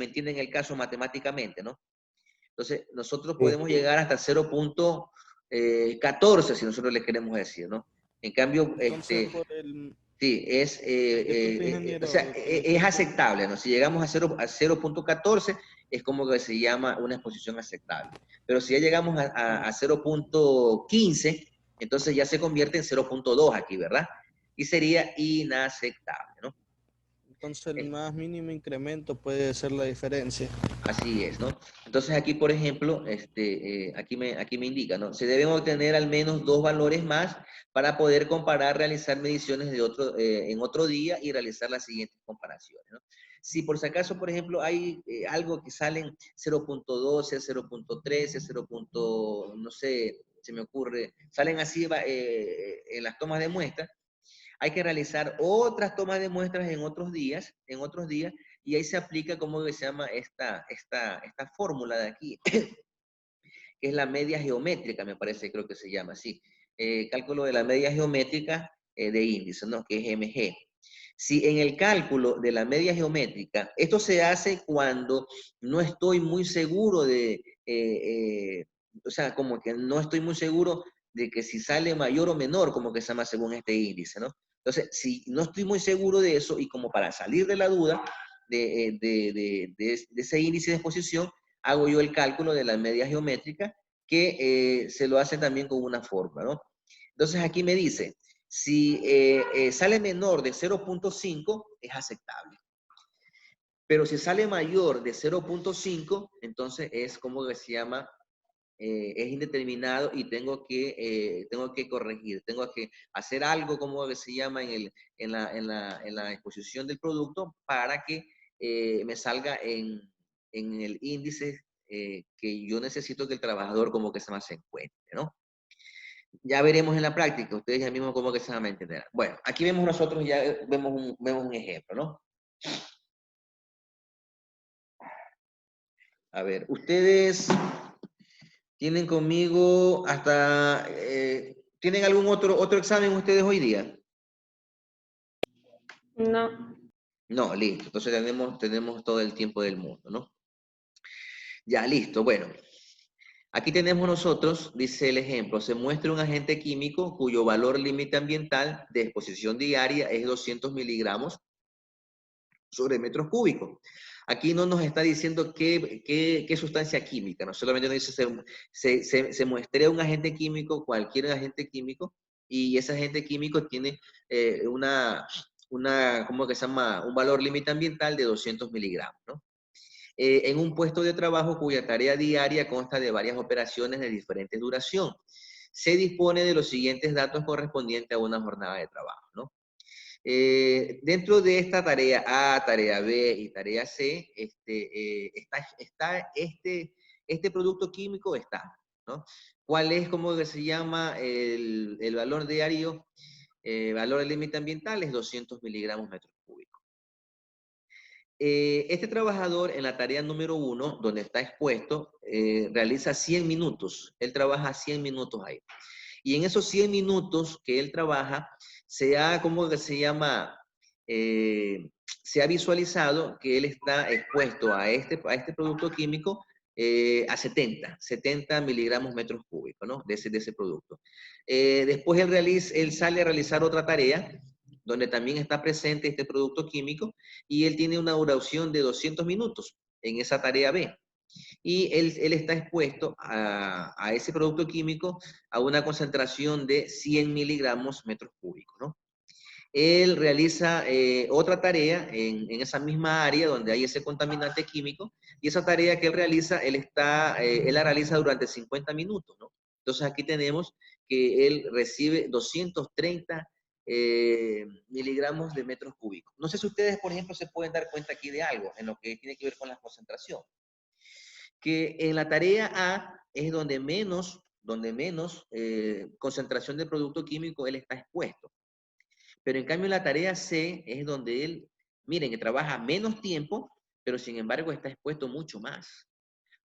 entienden el caso matemáticamente, ¿no? Entonces, nosotros podemos llegar hasta 0.14, si nosotros le queremos decir, ¿no? En cambio, Entonces, por el... sí, Disculpe, o sea, ingeniero, que le es interrumpa. aceptable, ¿no? Si llegamos a 0.14, es como que se llama una exposición aceptable. Pero si ya llegamos a 0.15, entonces ya se convierte en 0.2 aquí, ¿verdad? Y sería inaceptable, ¿no? Entonces, el más mínimo incremento puede ser la diferencia. Así es, ¿no? Entonces aquí, por ejemplo, aquí me indica, ¿no? Se deben obtener al menos 2 valores más para poder comparar, realizar mediciones en otro día y realizar las siguientes comparaciones, ¿no? Si por si acaso, por ejemplo, hay algo que salen 0.12, 0.13, 0. No sé, se me ocurre, salen así en las tomas de muestra, hay que realizar otras tomas de muestras en otros días, y ahí se aplica, ¿cómo se llama esta fórmula de aquí? Que es la media geométrica, me parece, creo que se llama así. Cálculo de la media geométrica de índice, ¿no? Que es MG. Si en el cálculo de la media geométrica, esto se hace cuando no estoy muy seguro o sea, como que no estoy muy seguro de que si sale mayor o menor, como que se llama según este índice, ¿no? Entonces, si no estoy muy seguro de eso y como para salir de la duda de ese índice de exposición, hago yo el cálculo de la media geométrica que se lo hace también con una forma, ¿no? Entonces aquí me dice, si sale menor de 0.5, es aceptable. Pero si sale mayor de 0.5, entonces es como que se llama, es indeterminado y tengo que corregir, tengo que hacer algo como que se llama en la exposición del producto para que me salga en el índice que yo necesito que el trabajador como que se encuentre, ¿no? Ya veremos en la práctica, ustedes ya mismo cómo que se van a entender. Bueno, aquí vemos nosotros, ya vemos un ejemplo, ¿no? A ver, ustedes ¿Tienen conmigo hasta... ¿tienen algún otro examen ustedes hoy día? No. No, listo. Entonces tenemos todo el tiempo del mundo, ¿no? Ya, listo. Bueno, aquí tenemos nosotros, dice el ejemplo, se muestra un agente químico cuyo valor límite ambiental de exposición diaria es 200 miligramos sobre metros cúbicos. Aquí no nos está diciendo qué sustancia química, no solamente nos dice se muestra un agente químico, cualquier agente químico, y ese agente químico tiene ¿cómo que se llama? Un valor límite ambiental de 200 miligramos, ¿no? En un puesto de trabajo cuya tarea diaria consta de varias operaciones de diferente duración. Se dispone de los siguientes datos correspondientes a una jornada de trabajo, ¿no? Dentro de esta tarea A, tarea B y tarea C, este producto químico está, ¿no? ¿Cuál es, cómo se llama, el valor diario? Valor del límite ambiental es 200 miligramos metros cúbicos. Este trabajador en la tarea número 1, donde está expuesto, realiza 100 minutos. Él trabaja 100 minutos ahí. Y en esos 100 minutos que él trabaja, ¿cómo se llama? Se ha visualizado que él está expuesto a este producto químico a 70 miligramos metros cúbicos, ¿no? De ese producto. Después él sale a realizar otra tarea, donde también está presente este producto químico, y él tiene una duración de 200 minutos en esa tarea B. Y él está expuesto a ese producto químico a una concentración de 100 miligramos metros cúbicos, ¿no? Él realiza otra tarea en esa misma área donde hay ese contaminante químico, y esa tarea que él realiza, él la realiza durante 50 minutos, ¿no? Entonces aquí tenemos que él recibe 230 miligramos de metros cúbicos. No sé si ustedes, por ejemplo, se pueden dar cuenta aquí de algo en lo que tiene que ver con la concentración. Que en la tarea A es donde menos concentración de producto químico él está expuesto. Pero en cambio en la tarea C es donde él, miren, que trabaja menos tiempo, pero sin embargo está expuesto mucho más,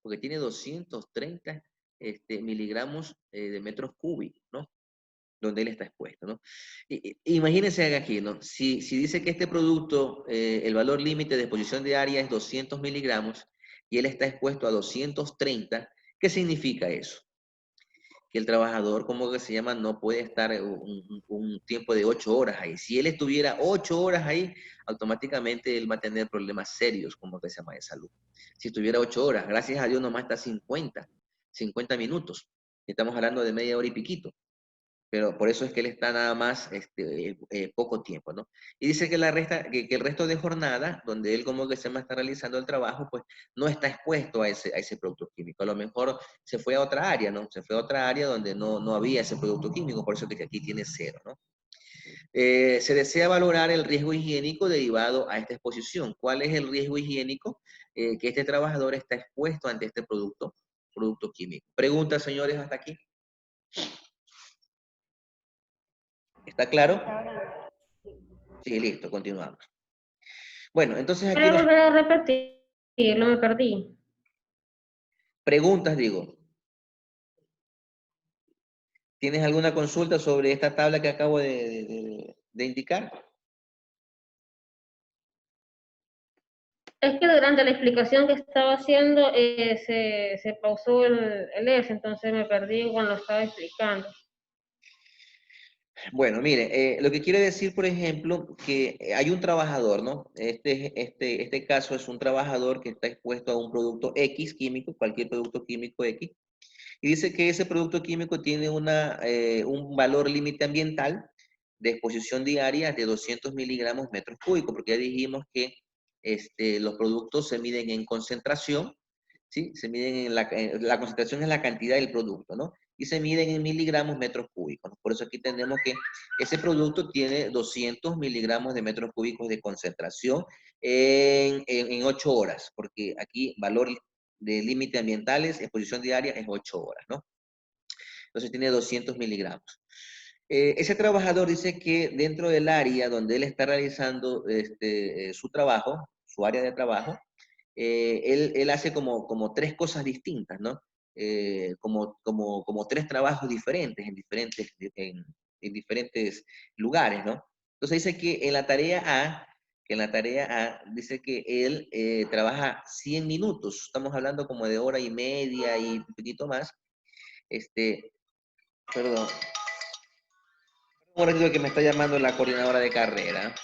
porque tiene 230 miligramos de metros cúbicos, ¿no? Donde él está expuesto, ¿no? Imagínense aquí, ¿no? Si dice que este producto, el valor límite de exposición diaria es 200 miligramos y él está expuesto a 230, ¿qué significa eso? Que el trabajador, ¿cómo que se llama? No puede estar un tiempo de 8 horas ahí. Si él estuviera 8 horas ahí, automáticamente él va a tener problemas serios, como que se llama, de salud. Si estuviera 8 horas, gracias a Dios nomás está 50 minutos. Estamos hablando de media hora y piquito. Pero por eso es que él está nada más poco tiempo, ¿no? Y dice que el resto de jornada, donde él como que se llama está realizando el trabajo, pues no está expuesto a ese producto químico. A lo mejor se fue a otra área, ¿no? Se fue a otra área donde no había ese producto químico, por eso que aquí tiene 0, ¿no? Se desea valorar el riesgo higiénico derivado a esta exposición. ¿Cuál es el riesgo higiénico? Que este trabajador está expuesto ante este producto químico. ¿Preguntas, señores, hasta aquí? ¿Está claro? Sí, listo, continuamos. Bueno, entonces aquí ¿Puedo volver a repetir? No me perdí. preguntas, digo. ¿Tienes alguna consulta sobre esta tabla que acabo de indicar? Es que durante la explicación que estaba haciendo se pausó el S, entonces me perdí cuando lo estaba explicando. Bueno, mire, lo que quiere decir, por ejemplo, que hay un trabajador, ¿no? Este caso es un trabajador que está expuesto a un producto X químico, cualquier producto químico X, y dice que ese producto químico tiene un valor límite ambiental de exposición diaria de 200 miligramos metros cúbicos, porque ya dijimos que los productos se miden en concentración, ¿sí? Se miden la concentración es la cantidad del producto, ¿no? Y se miden en miligramos metros cúbicos, ¿no? Por eso aquí tenemos que ese producto tiene 200 miligramos de metros cúbicos de concentración en 8 horas, porque aquí valor de límite ambientales, exposición diaria es 8 horas, ¿no? Entonces tiene 200 miligramos. Ese trabajador dice que dentro del área donde él está realizando su trabajo, su área de trabajo, él hace como 3 cosas distintas, ¿no? como tres trabajos diferentes en diferentes lugares, ¿no? Entonces dice que en la tarea A dice que él trabaja 100 minutos, estamos hablando como de hora y media y un poquito más, este, perdón, un ratito que me está llamando la coordinadora de carrera.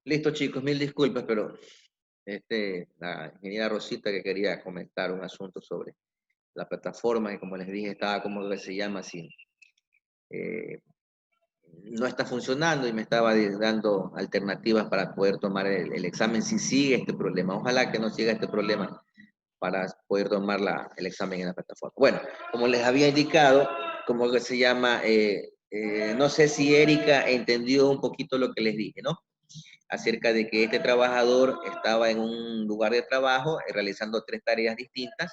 Listo, chicos, mil disculpas, pero la ingeniera Rosita que quería comentar un asunto sobre la plataforma, y como les dije, estaba como que se llama así, eh, no está funcionando y me estaba dando alternativas para poder tomar el examen si sigue este problema. Ojalá que no siga este problema para poder tomar el examen en la plataforma. Bueno, como les había indicado, como que se llama, no sé si Erika entendió un poquito lo que les dije, ¿no? Acerca de que este trabajador estaba en un lugar de trabajo realizando 3 tareas distintas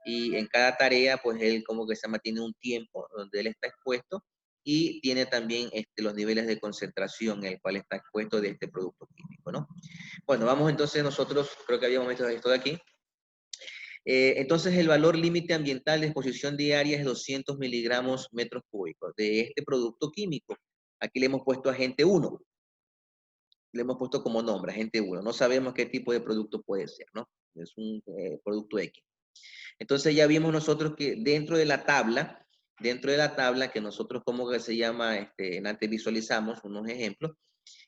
y en cada tarea, pues él como que se llama, tiene un tiempo donde él está expuesto y tiene también los niveles de concentración en el cual está expuesto de este producto químico, ¿no? Bueno, vamos entonces nosotros, creo que habíamos visto esto de aquí. Entonces el valor límite ambiental de exposición diaria es 200 miligramos metros cúbicos de este producto químico. Aquí le hemos puesto agente 1, le hemos puesto como nombre, agente 1. No sabemos qué tipo de producto puede ser, ¿no? Es un producto X. Entonces ya vimos nosotros que dentro de la tabla que nosotros, como que se llama, en antes visualizamos unos ejemplos,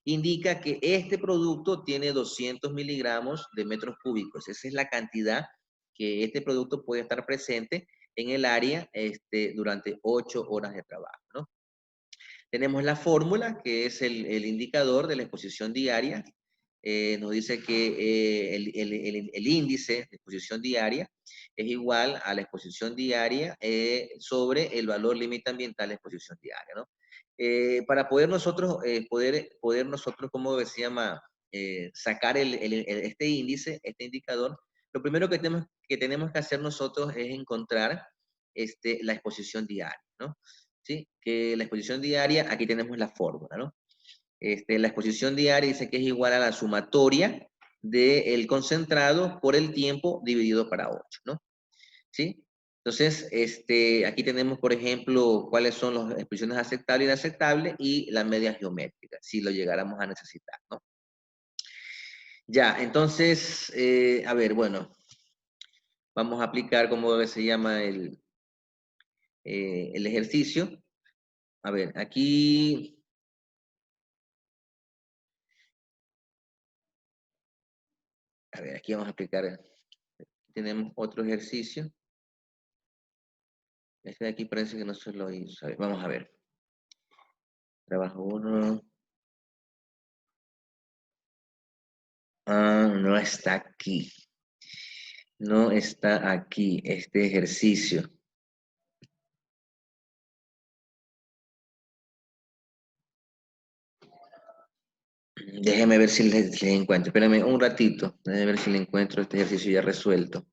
indica que este producto tiene 200 miligramos de metros cúbicos. Esa es la cantidad que este producto puede estar presente en el área durante 8 horas de trabajo, ¿no? Tenemos la fórmula, que es el indicador de la exposición diaria. Nos dice que el índice de exposición diaria es igual a la exposición diaria sobre el valor límite ambiental de exposición diaria, ¿no? Para poder nosotros, poder nosotros, ¿cómo se llama? Sacar este índice, este indicador, lo primero que tenemos que hacer nosotros es encontrar la exposición diaria, ¿no? ¿Sí? Que la exposición diaria, aquí tenemos la fórmula, ¿no? La exposición diaria dice que es igual a la sumatoria del concentrado por el tiempo dividido para 8, ¿no? ¿Sí? Entonces, aquí tenemos, por ejemplo, cuáles son las expresiones aceptables e inaceptables y la media geométrica, si lo llegáramos a necesitar, ¿no? Ya, entonces, a ver, bueno, vamos a aplicar cómo se llama el ejercicio. A ver, aquí vamos a aplicar, tenemos otro ejercicio. Este de aquí parece que no se lo hizo. A ver, vamos a ver. Trabajo 1. Ah, no está aquí. No está aquí este ejercicio. Déjeme ver si le encuentro. Espérame un ratito. Déjeme ver si le encuentro este ejercicio ya resuelto.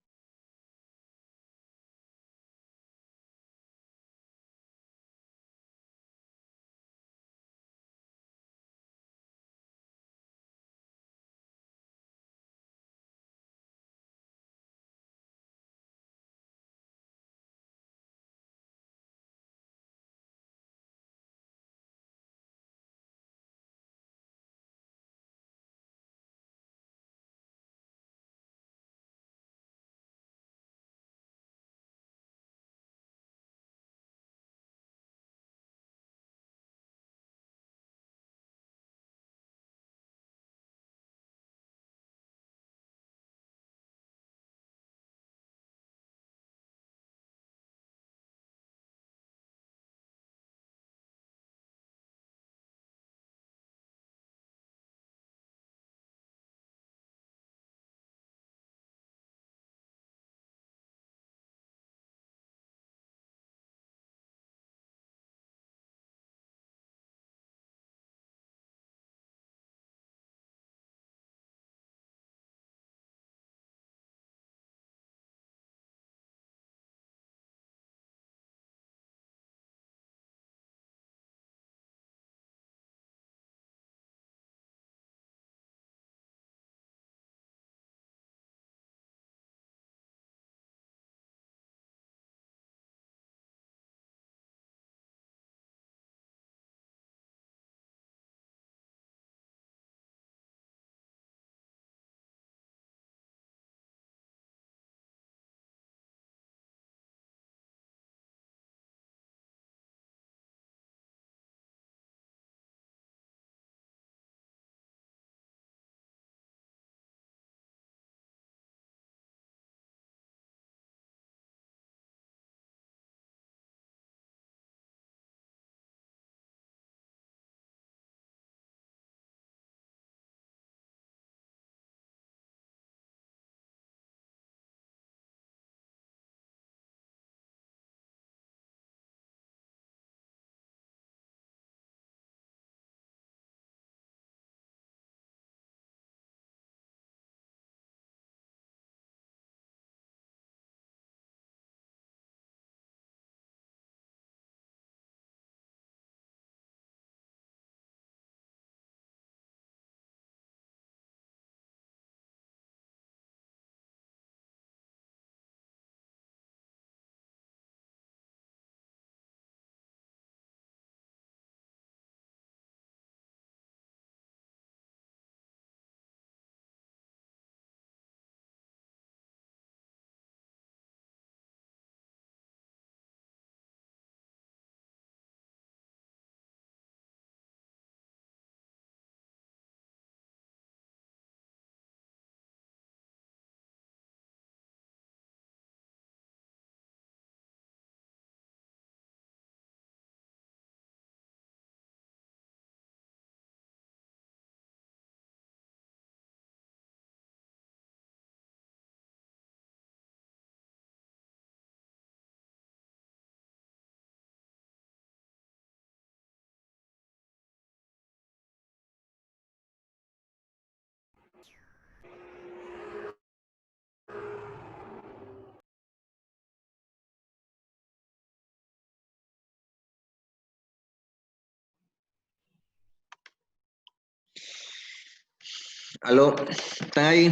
¿Aló? ¿Están ahí?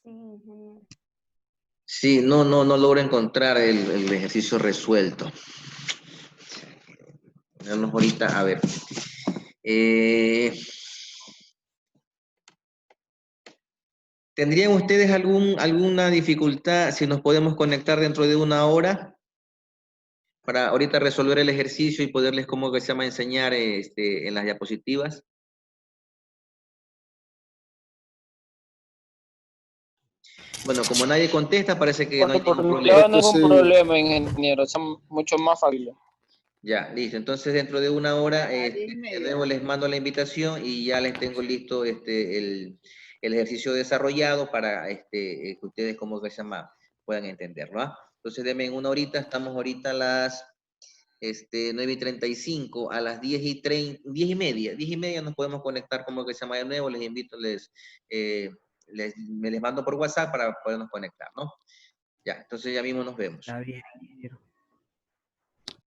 Sí, ingeniero. Sí, no logro encontrar el ejercicio resuelto. Veamos ahorita, a ver. ¿Tendrían ustedes alguna dificultad si nos podemos conectar dentro de 1 hora para ahorita resolver el ejercicio y poderles, ¿cómo que se llama?, enseñar en las diapositivas? Bueno, como nadie contesta, parece que no hay ningún problema. No hay ningún problema, ingeniero, son mucho más fáciles. Ya, listo. Entonces, dentro de 1 hora, de nuevo les mando la invitación y ya les tengo listo el ejercicio desarrollado para que ustedes, ¿cómo que se llama?, puedan entenderlo. ¿Ah? Entonces, denme en 1 horita. Estamos ahorita a las 9:35, a las 10:30, 10:30 nos podemos conectar, como que se llama, de nuevo. Les invito, me les mando por WhatsApp para podernos conectar, ¿no? Ya, entonces ya mismo nos vemos. Está bien, ingeniero.